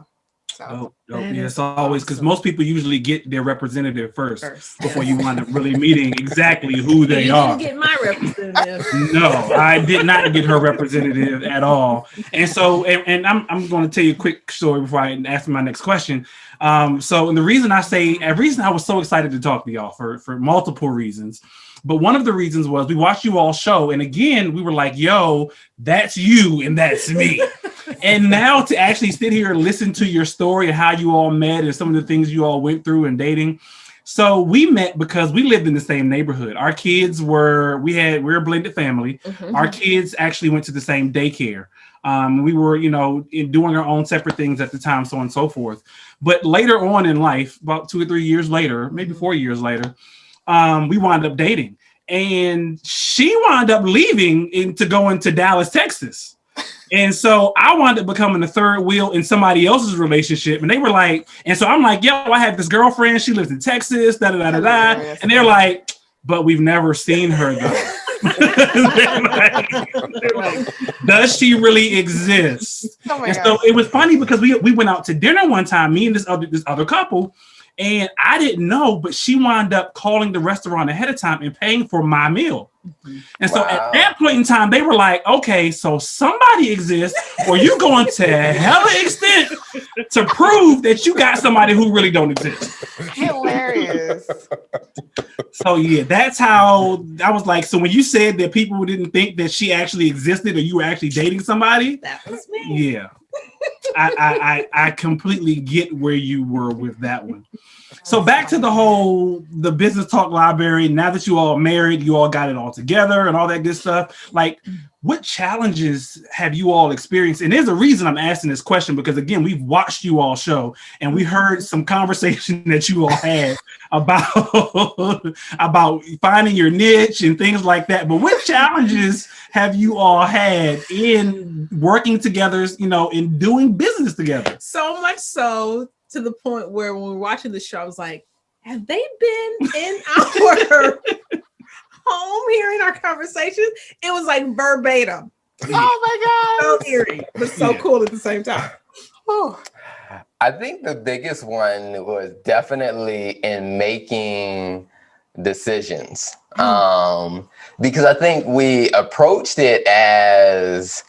So Dope. That Yeah, is it's always because awesome. most people usually get their representative first before yes. you wind up really meeting exactly who they You are. didn't get my representative. No, I did not get her representative at all. And so, and I'm going to tell you a quick story before I ask my next question. So, and the reason I was so excited to talk to y'all for multiple reasons, but one of the reasons was we watched you all show, and again we were like, "Yo, that's you and that's me." And now to actually sit here and listen to your story and how you all met and some of the things you all went through in dating. So we met because we lived in the same neighborhood. Our kids we're a blended family. Mhm. Our kids actually went to the same daycare. We were, doing our own separate things at the time, so on and so forth. But later on in life, about 2 or 3 years later, maybe 4 years later, we wound up dating. And she wound up leaving to go into Dallas, Texas. And so I wound up becoming the third wheel in somebody else's relationship. And they were like, and so I'm like, yo, I have this girlfriend. She lives in Texas, da da da da da. And they're like, but we've never seen her though. they're like, does she really exist? Oh my And God. so it was funny because we went out to dinner one time, me and this other couple, and I didn't know, but she wound up calling the restaurant ahead of time and paying for my meal. And so at that point in time, they were like, okay, so somebody exists, or you going to hella extent to prove that you got somebody who really don't exist. Hilarious. So yeah, that's how I was like, so when you said that people didn't think that she actually existed or you were actually dating somebody, That was me. yeah. I completely get where you were with that one. So back to the business talk library. Now that you all married, you all got it all together and all that good stuff. Like, what challenges have you all experienced? And there's a reason I'm asking this question, because again, we've watched you all show and we heard some conversation that you all had about finding your niche and things like that. But what challenges have you all had in working together, in doing business together? So much so to the point where when we were watching the show, I was like, have they been in our home hearing our conversations? It was like verbatim. Oh my God. So eerie, but so cool at the same time. Whew. I think the biggest one was definitely in making decisions. Because I think we approached it as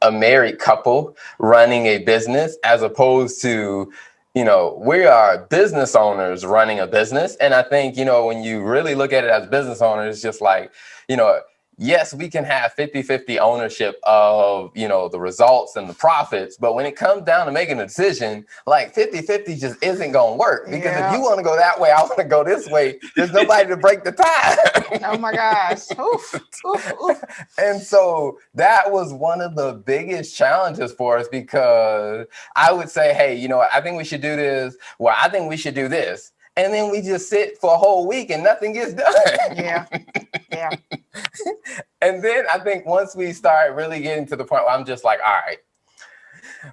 a married couple running a business, as opposed to, we are business owners running a business. And I think, when you really look at it as business owners, it's just like, yes, we can have 50-50 ownership of, the results and the profits. But when it comes down to making a decision, like 50-50 just isn't going to work. Because if you want to go that way, I want to go this way. There's nobody to break the tie. Oh my gosh. Oof, oof, oof. And so that was one of the biggest challenges for us, because I would say, hey, I think we should do this. Well, I think we should do this. And then we just sit for a whole week and nothing gets done. Yeah. Yeah. And then I think once we start really getting to the point where I'm just like, all right,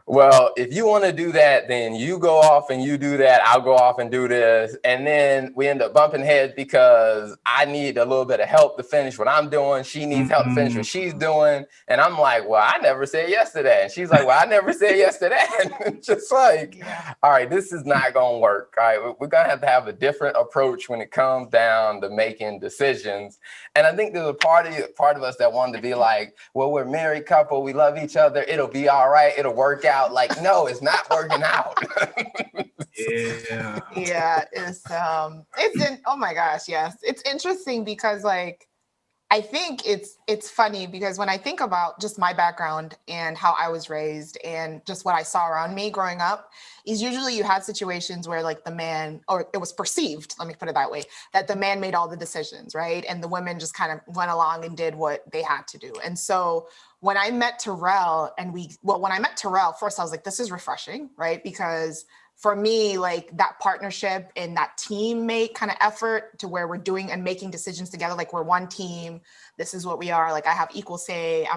well, if you want to do that, then you go off and you do that. I'll go off and do this. And then we end up bumping heads because I need a little bit of help to finish what I'm doing. She needs help to finish what she's doing. And I'm like, well, I never said yes to that. And she's like, well, I never said yes to that. And it's just like, all right, this is not going to work. All right, we're going to have a different approach when it comes down to making decisions. And I think there's a part of us that wanted to be like, well, we're a married couple. We love each other. It'll be all right. It'll work out. Like, no, it's not working out. Yeah. Yeah. Oh my gosh. Yes. It's interesting because I think it's funny because when I think about just my background and how I was raised and just what I saw around me growing up, is usually you had situations where the man, or it was perceived, let me put it that way, that the man made all the decisions, right? And the women just kind of went along and did what they had to do. And so when I met Terrell first I was like, this is refreshing, right? Because for me, that partnership and that teammate kind of effort to where we're doing and making decisions together, we're one team, this is what we are. I have equal say.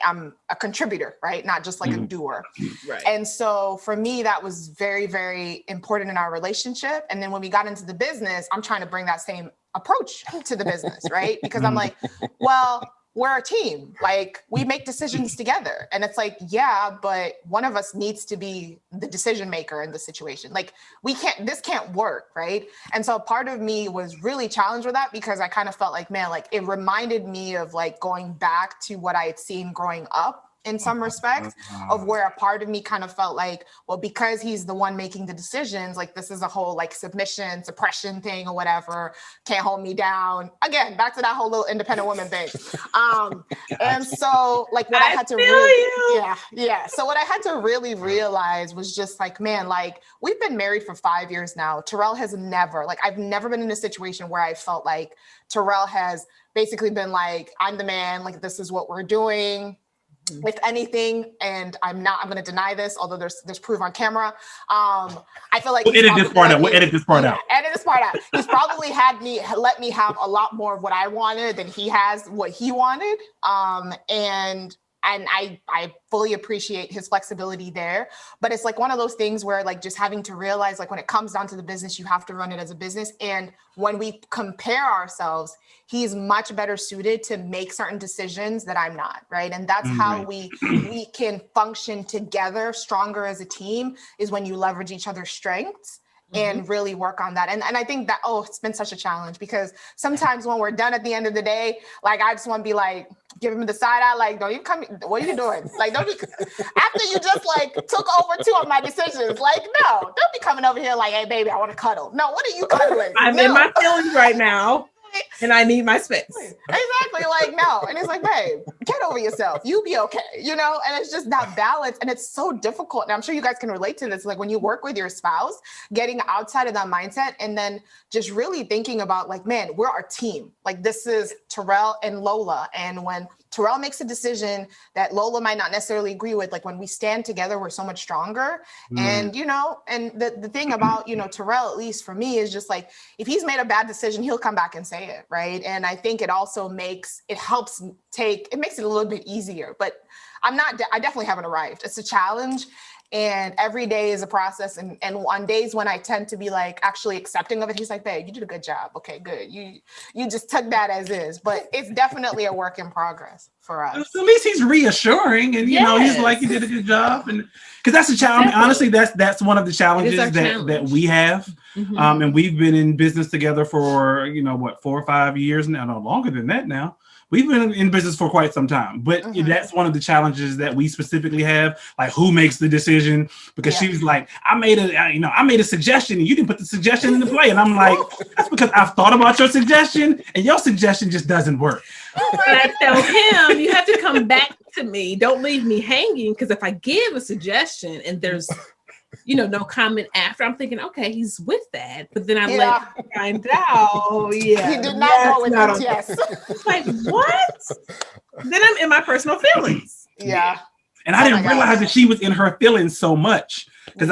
I'm a contributor, right? Not just a doer. Right. And so for me, that was very, very important in our relationship. And then when we got into the business, I'm trying to bring that same approach to the business, right? Because I'm like, well, we're a team. Like, we make decisions together. And it's like, yeah, but one of us needs to be the decision maker in the situation. Like, this can't work, right? And so part of me was really challenged with that, because I kind of felt like, man, like, it reminded me of like going back to what I had seen growing up in some respects, of where a part of me kind of felt like, well, because he's the one making the decisions, like, this is a whole like submission, suppression thing or whatever, can't hold me down. Again, back to that whole little independent woman thing. And so like what I had to really, yeah. So what I had to really realize was just like, man, like, we've been married for 5 years now. Terrell has never, like, I've never been in a situation where I felt like Terrell has basically been like, I'm the man, like, this is what we're doing. If anything, and I'm going to deny this, although there's proof on camera. I feel like we'll edit this part out. Edit this part out. He's probably let me have a lot more of what I wanted than he has what he wanted. And I fully appreciate his flexibility there, but it's like one of those things where, like, just having to realize, like, when it comes down to the business, you have to run it as a business. And when we compare ourselves, he's much better suited to make certain decisions that I'm not, right? And that's how we can function together stronger as a team, is when you leverage each other's strengths and really work on that. And I think that, it's been such a challenge, because sometimes when we're done at the end of the day, like, I just want to be like, give him the side eye, like, don't even come, what are you doing? Like, don't be, after you just like took over 2 of my decisions, like, no, don't be coming over here like, hey baby, I want to cuddle. No, what are you cuddling? I'm in my feelings right now. And I need my space. Exactly. Like, no. And it's like, babe, get over yourself. You be okay. You know? And it's just that balance. And it's so difficult. And I'm sure you guys can relate to this. Like, when you work with your spouse, getting outside of that mindset, and then just really thinking about, like, man, we're our team. Like, this is Terrell and Lola. And when Terrell makes a decision that Lola might not necessarily agree with, like, when we stand together, we're so much stronger. And, you know, and the thing about, you know, Terrell, at least for me, is just like, if he's made a bad decision, he'll come back and say it, right? And I think it also makes it a little bit easier, but I definitely haven't arrived. It's a challenge. And every day is a process. And on days when I tend to be like actually accepting of it, he's like, babe, you did a good job. Okay, good. You just took that as is. But it's definitely a work in progress for us. At least he's reassuring, and you know, he's like, you did a good job. And because that's a challenge. Exactly. Honestly, that's one of the challenges that we have. And we've been in business together for 4 or 5 years now, no longer than that now. We've been in business for quite some time, but that's one of the challenges that we specifically have. Like, who makes the decision? Because she was like, I made a suggestion and you didn't put the suggestion into play. And I'm like, that's because I've thought about your suggestion and your suggestion just doesn't work. And I tell him, you have to come back to me. Don't leave me hanging. Because if I give a suggestion and there's no comment after, I'm thinking, okay, he's with that. But then I let him find out. Yeah. He did not go with it. Yes. Like, what? Then I'm in my personal feelings. Yeah. And I didn't realize that she was in her feelings so much. Because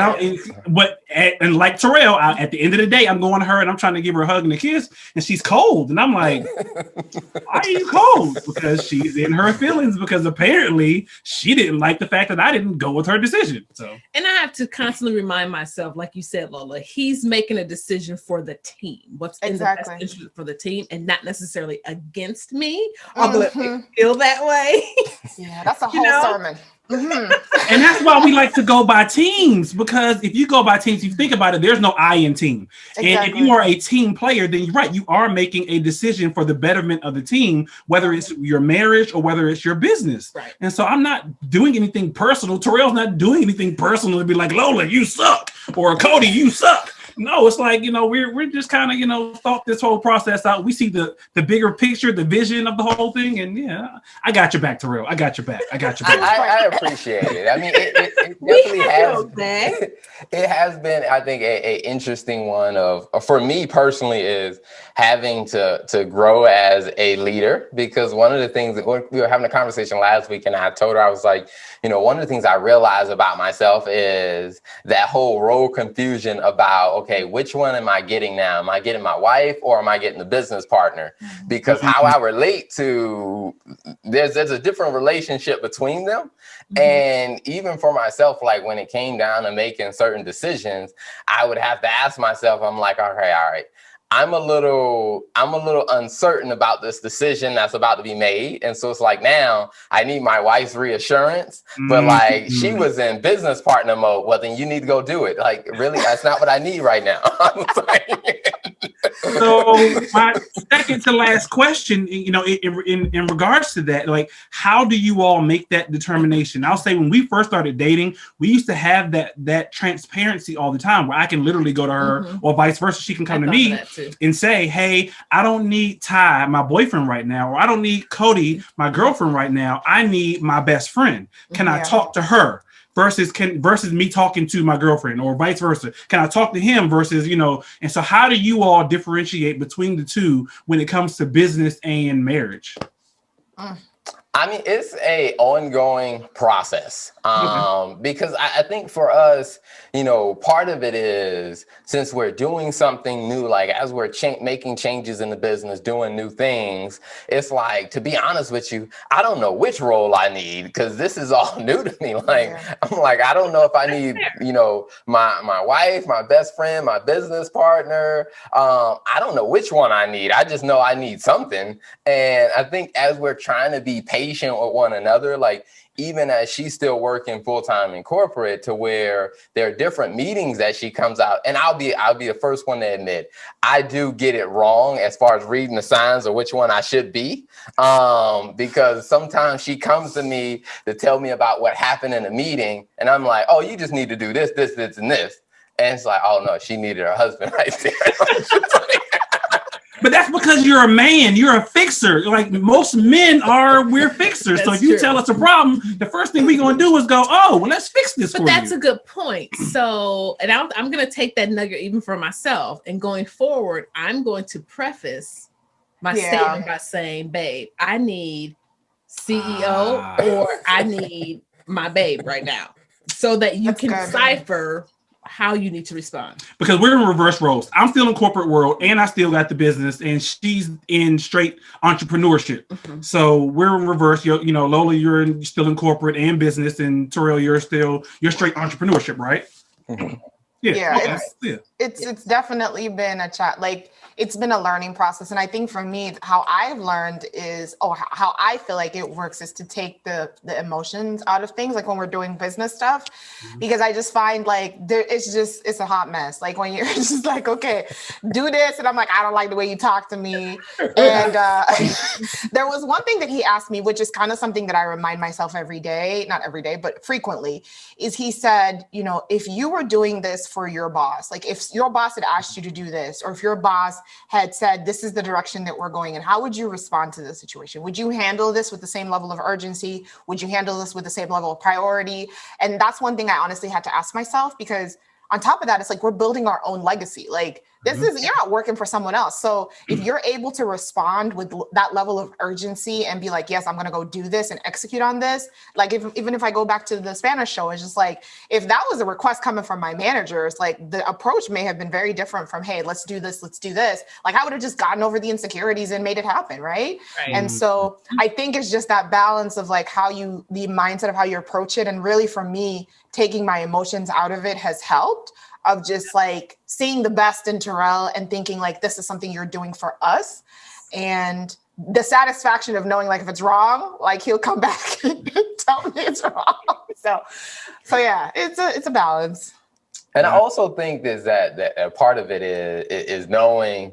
and like Terrell, at the end of the day, I'm going to her and I'm trying to give her a hug and a kiss, and she's cold. And I'm like, why are you cold? Because she's in her feelings, because apparently she didn't like the fact that I didn't go with her decision. So, and I have to constantly remind myself, like you said, Lola, he's making a decision for the team. What's in the best interest for the team, and not necessarily against me, although it may feel that way. Yeah, that's a whole sermon. And that's why we like to go by teams, because if you go by teams, you think about it, there's no I in team. Exactly. And if you are a team player, then you're right, you are making a decision for the betterment of the team, whether it's your marriage or whether it's your business. Right. And so I'm not doing anything personal. Terrell's not doing anything personal to be like, Lola, you suck, or Cody, you suck. No, it's like, we're just kind of, thought this whole process out. We see the bigger picture, the vision of the whole thing. And I got your back, Terrell. I got your back. I appreciate it. I mean, it definitely has. It has been, I think, a interesting one for me personally, is having to grow as a leader. Because one of the things that we were having a conversation last week, and I told her, I was like, one of the things I realized about myself is that whole role confusion about, okay, which one am I getting now? Am I getting my wife or am I getting the business partner? Because how I relate to, there's a different relationship between them. And even for myself, like when it came down to making certain decisions, I would have to ask myself, I'm like, okay, all right, I'm a little uncertain about this decision that's about to be made. And so it's like, now I need my wife's reassurance, but like she was in business partner mode. Well, then you need to go do it. Like, really, that's not what I need right now. So my second to last question, in regards to that, like, how do you all make that determination? I'll say when we first started dating, we used to have that transparency all the time where I can literally go to her or vice versa. She can come to me and say, hey, I don't need Ty, my boyfriend right now, or I don't need Cody, my girlfriend right now. I need my best friend. Can I talk to her? Versus me talking to my girlfriend, or vice versa. Can I talk to him versus, and so how do you all differentiate between the two when it comes to business and marriage? I mean, it's a ongoing process because I think for us, part of it is, since we're doing something new, like as we're making changes in the business, doing new things, it's like, to be honest with you, I don't know which role I need because this is all new to me. Like, I'm like, I don't know if I need, my wife, my best friend, my business partner. I don't know which one I need. I just know I need something. And I think as we're trying to be patient with one another, like, even as she's still working full-time in corporate, to where there are different meetings that she comes out, and I'll be the first one to admit I do get it wrong as far as reading the signs of which one I should be, because sometimes she comes to me to tell me about what happened in a meeting, and I'm like, oh, you just need to do this, this, this, and this, and it's like, oh no, she needed her husband right there. But that's because you're a man. You're a fixer. Like most men are, we're fixers. So if you tell us a problem, the first thing we're going to do is go, oh, well, let's fix this for you. But that's a good point. So, and I'm going to take that nugget even for myself. And going forward, I'm going to preface my statement by saying, babe, I need CEO or I need my babe right now. So that you can decipher how you need to respond. Because we're in reverse roles. I'm still in corporate world and I still got the business, and she's in straight entrepreneurship. So we're in reverse. Lola, you're still in corporate and business, and Terrell, you're straight entrepreneurship, right? It's definitely been a chat. Like, it's been a learning process. And I think for me, how I've learned is, how I feel like it works is to take the emotions out of things, like when we're doing business stuff, because I just find like it's a hot mess. Like when you're just like, okay, do this. And I'm like, I don't like the way you talk to me. And there was one thing that he asked me, which is kind of something that I remind myself every day, not every day, but frequently, is he said, if you were doing this for your boss, like if your boss had asked you to do this, or if your boss had said, this is the direction that we're going in, how would you respond to the situation? Would you handle this with the same level of urgency? Would you handle this with the same level of priority? And that's one thing I honestly had to ask myself, because on top of that, it's like we're building our own legacy. Like you're not working for someone else. So if you're able to respond with that level of urgency and be like, yes, I'm going to go do this and execute on this. Like even if I go back to the Spanish show, it's just like, if that was a request coming from my managers, like the approach may have been very different from, hey, let's do this. Let's do this. Like I would have just gotten over the insecurities and made it happen. Right. And so I think it's just that balance of like the mindset of how you approach it. And really for me, taking my emotions out of it has helped, of just like seeing the best in Terrell and thinking like, this is something you're doing for us. And the satisfaction of knowing like, if it's wrong, like he'll come back and tell me it's wrong. So yeah, it's a balance. And I also think that a part of it is knowing,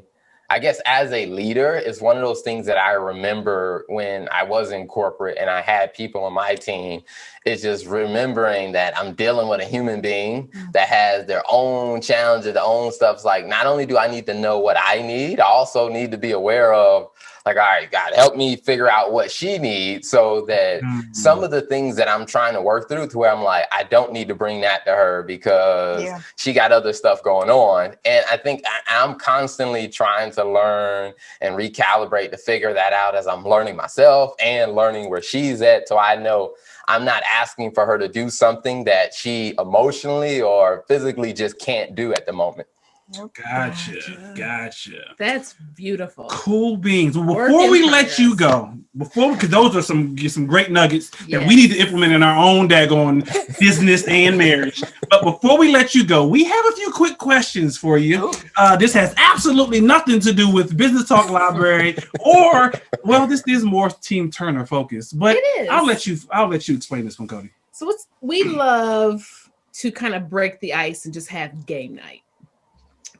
I guess as a leader, it's one of those things that I remember when I was in corporate and I had people on my team. It's just remembering that I'm dealing with a human being that has their own challenges, their own stuff. It's like, not only do I need to know what I need, I also need to be aware of, like, all right, God, help me figure out what she needs, so that some of the things that I'm trying to work through, to where I'm like, I don't need to bring that to her because she got other stuff going on. And I think I'm constantly trying to learn and recalibrate to figure that out as I'm learning myself and learning where she's at. So I know I'm not asking for her to do something that she emotionally or physically just can't do at the moment. Gotcha. That's beautiful. Cool beans. Well, before we let you go, because those are some great nuggets that we need to implement in our own daggone business and marriage. But before we let you go, we have a few quick questions for you. This has absolutely nothing to do with Business Talk Library this is more Team Turner focused. But it is. I'll let you explain this one, Cody. So we love to kind of break the ice and just have game night.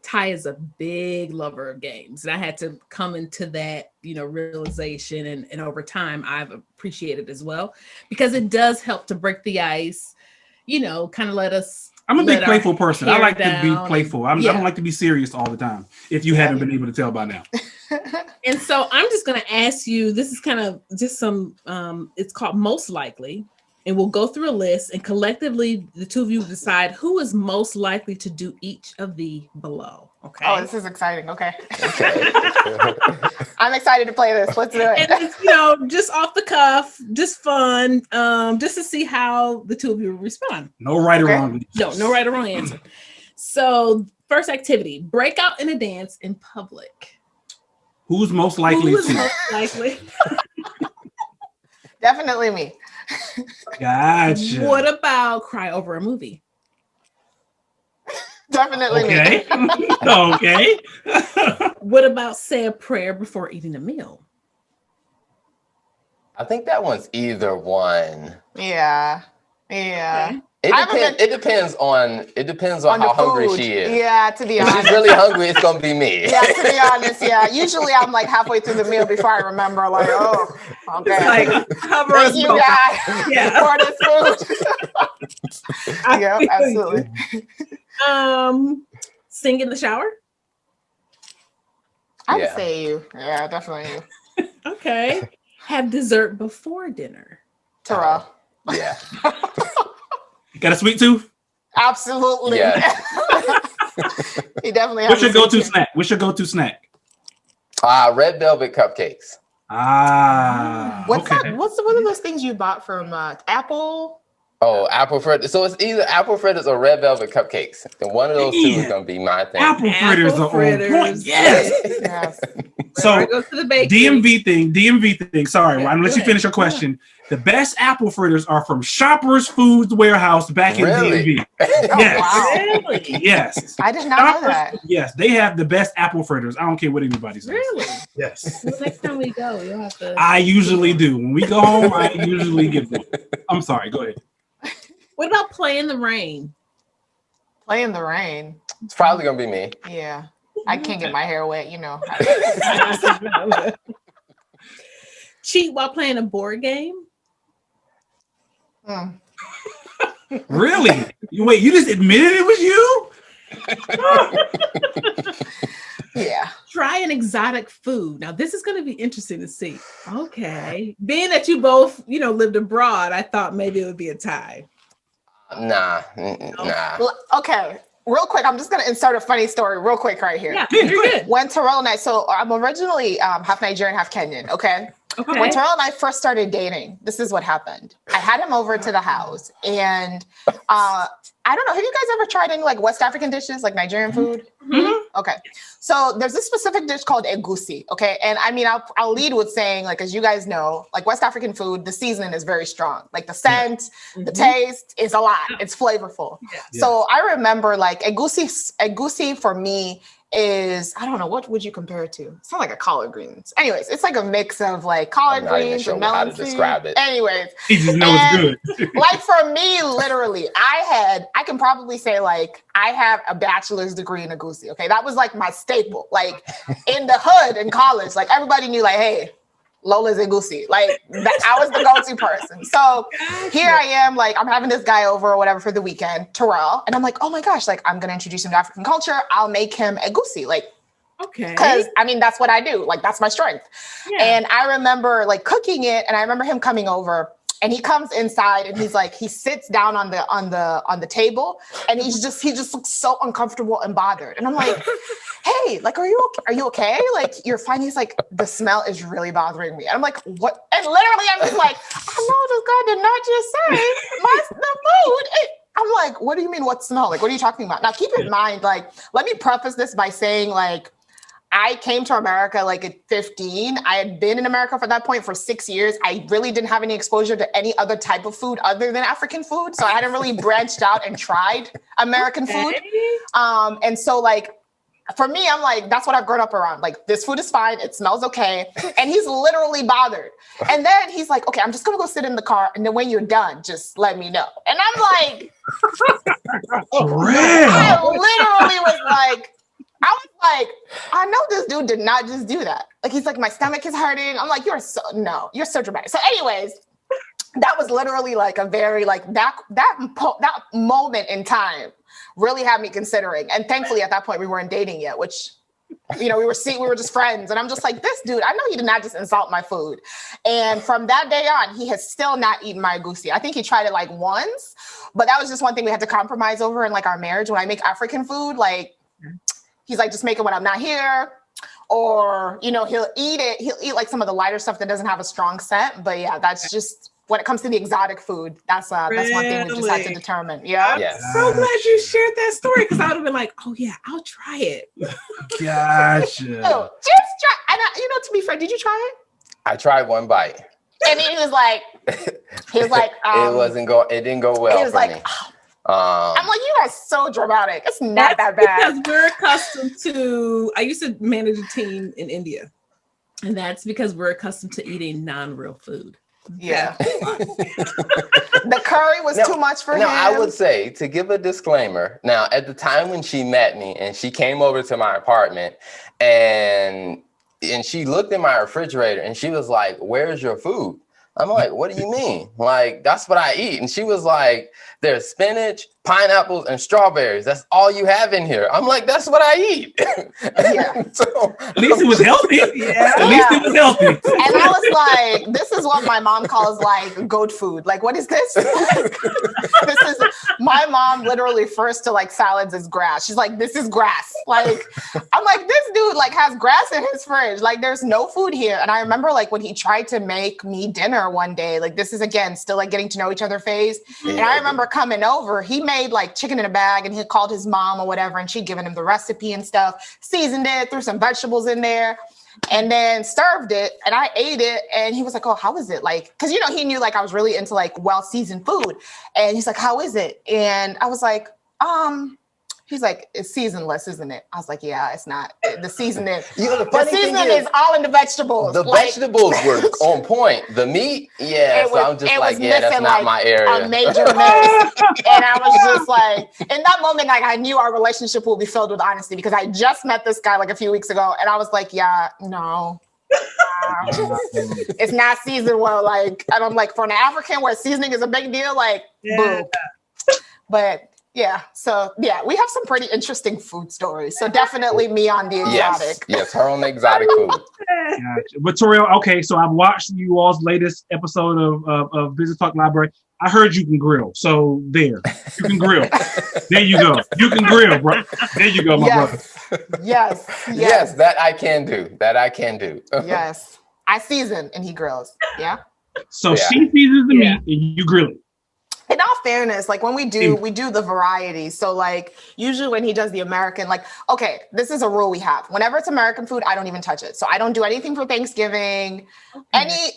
Ty is a big lover of games, and I had to come into that, realization, and over time I've appreciated it as well, because it does help to break the ice, kind of let us. I'm a big playful person. I like to be playful. I don't like to be serious all the time, if you haven't been able to tell by now. And so I'm just going to ask you, this is kind of just some, it's called Most Likely. And we'll go through a list, and collectively, the two of you decide who is most likely to do each of the below. Okay. Oh, this is exciting. Okay. I'm excited to play this. Let's do it. And it's, just off the cuff, just fun, just to see how the two of you respond. No right or wrong. No right or wrong answer. So, first activity: break out in a dance in public. Who's most likely? Definitely me. Gotcha. What about cry over a movie? Definitely me. Okay. What about say a prayer before eating a meal? I think that one's either one. Yeah. Okay. It depends on how hungry she is. Yeah, to be honest. If she's really hungry, it's gonna be me. Yeah, to be honest, yeah. Usually I'm like halfway through the meal before I remember, like, oh, okay. Thank you guys for this food. Yeah, absolutely. Sing in the shower? I would say you. Yeah, definitely you. Okay. Have dessert before dinner? Terrell. Yeah. Got a sweet tooth? Absolutely. Yeah. He definitely has. What's your go-to snack? Red velvet cupcakes. What's one of those things you bought from Apple? Oh, apple fritters. So it's either apple fritters or red velvet cupcakes. And one of those two is gonna be my thing. Apple fritters are on point. Yes. So go to the bakery. DMV thing. Sorry, I'm gonna let you finish your question. The best apple fritters are from Shoppers Foods Warehouse back in DMV. Yes. Wow. Really? Yes. I did not know that. Yes, they have the best apple fritters. I don't care what anybody says. Really? Yes. Well, next time we go, you'll have to. I usually do. When we go home, I usually give them. I'm sorry. Go ahead. What about play in the rain? Play in the rain. It's probably gonna be me. Yeah. I can't get my hair wet, Cheat while playing a board game? Really? You just admitted it was you? Yeah. Try an exotic food. Now, this is going to be interesting to see. Okay. Being that you both, lived abroad, I thought maybe it would be a tie. Nah. Well, okay. Real quick, I'm just going to insert a funny story real quick right here. Yeah, you're good. When Terrell and I, so I'm originally half Nigerian, half Kenyan, okay? When Terrell and I first started dating, this is what happened. I had him over to the house, and I don't know, have you guys ever tried any like West African dishes, like Nigerian food? Mm-hmm. Okay. So there's this specific dish called egusi, okay? And I mean, I'll lead with saying, like, as you guys know, like West African food, the seasoning is very strong. Like the scent, the taste is a lot. It's flavorful. Yeah. So I remember like egusi for me is, I don't know, what would you compare it to? It's not like a collard greens. Anyways, it's like a mix of like collard greens and melon seeds. How to describe it. Anyways. You just know it's good. Like for me, literally, I can probably say like, I have a bachelor's degree in egusi. Okay. That was like my staple. Like in the hood in college, like everybody knew like, hey, Lola's egusi. Like I was the go-to person. So here I am, like I'm having this guy over or whatever for the weekend, Terrell. And I'm like, oh my gosh, like I'm going to introduce him to African culture. I'll make him egusi. Like, okay. Because I mean, that's what I do. Like that's my strength. Yeah. And I remember like cooking it, and I remember him coming over, and he comes inside, and he's like, he sits down on the table, and he just looks so uncomfortable and bothered. And I'm like, hey, like, are you okay? Like, you're fine. He's like, the smell is really bothering me. And I'm like, what? And literally, I'm just like, I know this guy did not just say the food. I'm like, what do you mean what smell? Like, what are you talking about? Now, keep in mind, like, let me preface this by saying, like, I came to America like at 15. I had been in America for that point for 6 years. I really didn't have any exposure to any other type of food other than African food. So I hadn't really branched out and tried American food. And so like, for me, I'm like, that's what I've grown up around. Like, this food is fine. It smells okay. And he's literally bothered. And then he's like, okay, I'm just going to go sit in the car. And then when you're done, just let me know. And I'm like, I literally was like, I know this dude did not just do that. Like, he's like, my stomach is hurting. I'm like, you're so dramatic. So anyways, that was literally like a very, like that moment in time really had me considering. And thankfully at that point we weren't dating yet, which, we were just friends. And I'm just like, this dude, I know he did not just insult my food. And from that day on, he has still not eaten my egusi. I think he tried it like once, but that was just one thing we had to compromise over in like our marriage. When I make African food, like, he's like, just make it when I'm not here. Or, he'll eat it. He'll eat like some of the lighter stuff that doesn't have a strong scent. But yeah, that's just, when it comes to the exotic food, that's one thing we just had to determine. Yeah. Yes. I'm so glad you shared that story, because I would have been like, oh yeah, I'll try it. Gotcha. Just try. And to be fair, did you try it? I tried one bite. And he was like, it didn't go well. He was like, me. I'm like, you are so dramatic. It's not that bad. Because we're accustomed to, I used to manage a team in India. And that's because we're accustomed to eating non-real food. Yeah. The curry was too much for him. No, I would say, to give a disclaimer, now at the time when she met me and she came over to my apartment and she looked in my refrigerator and she was like, where's your food? I'm like, what do you mean? Like, that's what I eat. And she was like, there's spinach, pineapples, and strawberries. That's all you have in here. I'm like, that's what I eat. Yeah. So, at least it was healthy. Yeah. At least it was healthy. And I was like, this is what my mom calls like goat food. Like, what is this? This is, my mom literally refers to like salads as grass. She's like, this is grass. Like, I'm like, this dude like has grass in his fridge. Like, there's no food here. And I remember like when he tried to make me dinner one day, like this is again, still like getting to know each other phase. Yeah. And I remember coming over, he made like chicken in a bag and he called his mom or whatever. And she'd given him the recipe and stuff, seasoned it, threw some vegetables in there, and then served it. And I ate it. And he was like, oh, how is it? Like, cause he knew like I was really into like well-seasoned food. And he's like, how is it? And I was like, he's like, it's seasonless, isn't it? I was like, yeah, it's not. The seasoning, the seasoning is all in the vegetables. The vegetables were on point. The meat, I'm just like, yeah, that's not my area. A major mess. And I was just like, in that moment, like I knew our relationship will be filled with honesty because I just met this guy like a few weeks ago, and I was like, yeah, no. It's not seasoned well. Like, and I'm like, for an African where seasoning is a big deal, like, boo. But yeah, so yeah, we have some pretty interesting food stories. So definitely me on the exotic. Yes, her on the exotic food. Gotcha. But Terrell, okay, so I've watched you all's latest episode of Business Talk Library. I heard you can grill. So there, you can grill. There you go. You can grill, bro. There you go, my brother. Yes, that I can do. Yes, I season and he grills. Yeah. So she seasons the meat and you grill it. In all fairness, like when we do the variety. So like usually when he does the American, like, okay, this is a rule we have. Whenever it's American food, I don't even touch it. So I don't do anything for Thanksgiving. Okay.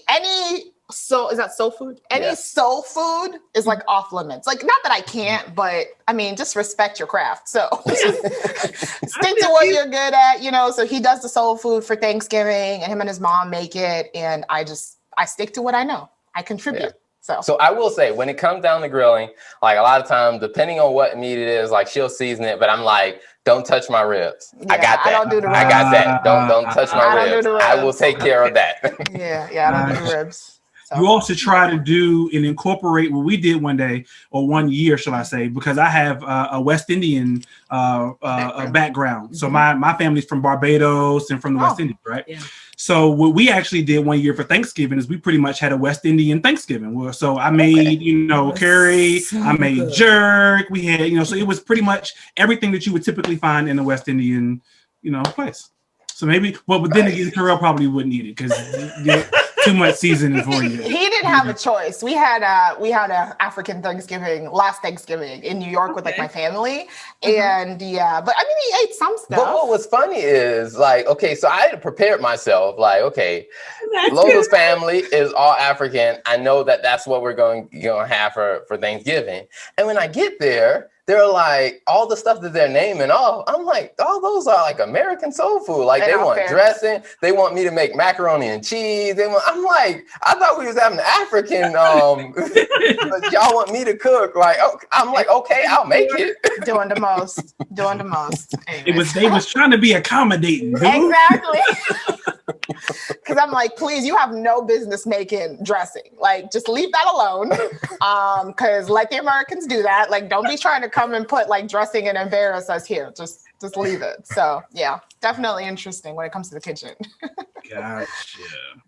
So is that soul food? Any soul food is like off limits. Like, not that I can't, but I mean, just respect your craft. So stick to what you're good at, So he does the soul food for Thanksgiving and him and his mom make it. And I stick to what I know. I contribute. Yeah. So I will say, when it comes down to grilling, like a lot of times, depending on what meat it is, like she'll season it, but I'm like, don't touch my ribs. I got that. I don't do the ribs. I got that. Don't touch my ribs. I will take care of that. I don't do the ribs. So. You also try to do and incorporate what we did one day, or 1 year, shall I say, because I have a West Indian background. So my family's from Barbados and from the West Indies, right? Yeah. So what we actually did 1 year for Thanksgiving is we pretty much had a West Indian Thanksgiving. So I made, curry, I made jerk. We had, so it was pretty much everything that you would typically find in a West Indian, place. So maybe, but then again, Terrell probably wouldn't eat it because too much seasoning for you. He didn't have a choice. We had a African Thanksgiving last Thanksgiving in New York with like my family, and but I mean he ate some stuff. But what was funny is like, okay, so I had prepared myself. Like, okay, That's Lola's good. family is all African. I know that that's what we're going to have for Thanksgiving. And when I get there, they're like all the stuff that they're naming off. I'm like, all those are like American soul food. Like they want dressing. They want me to make macaroni and cheese. I'm like, I thought we was having African. But y'all want me to cook? Like, I'm like, okay, I'll make it. Doing the most. Anyway. They was trying to be accommodating, dude. Exactly. Because I'm like, please, you have no business making dressing. Like, just leave that alone. Because let the Americans do that. Like, don't be trying to come and put like dressing and embarrass us here. Just leave it. So yeah, definitely interesting when it comes to the kitchen. Gotcha.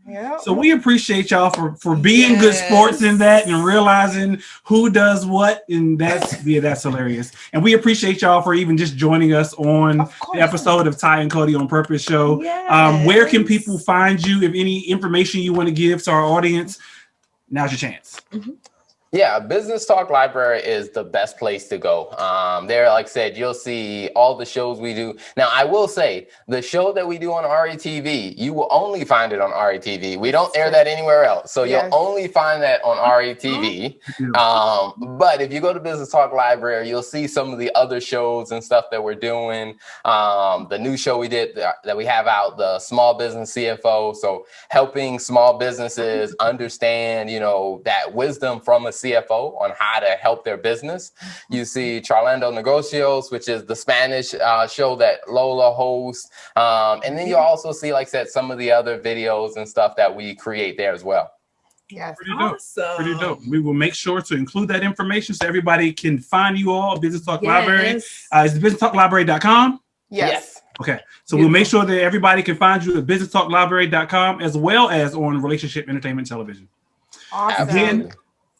Yeah. So we appreciate y'all for being good sports in that and realizing who does what, and that's hilarious. And we appreciate y'all for even just joining us on the episode of Ty and Cody on Purpose show. Yes. Where can people find you? If any information you want to give to our audience, now's your chance. Yeah, Business Talk Library is the best place to go. There, like I said, you'll see all the shows we do. Now, I will say, the show that we do on RETV, you will only find it on RETV. We don't air that anywhere else. So you'll only find that on RETV. But if you go to Business Talk Library, you'll see some of the other shows and stuff that we're doing. The new show we did that we have out, the Small Business CFO. So helping small businesses understand, that wisdom from a CFO on how to help their business. You see Charlando Negocios, which is the Spanish show that Lola hosts. And then you also see, like I said, some of the other videos and stuff that we create there as well. Yes. Pretty dope. We will make sure to include that information so everybody can find you all. Business Talk Library. Is it businesstalklibrary.com? Yes. Okay. So we'll make sure that everybody can find you at businesstalklibrary.com as well as on Relationship Entertainment Television. Awesome. Again,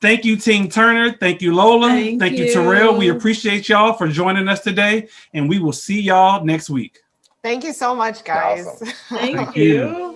thank you, Team Turner. Thank you, Lola. Thank you, Terrell. We appreciate y'all for joining us today, and we will see y'all next week. Thank you so much, guys. Awesome. Thank you.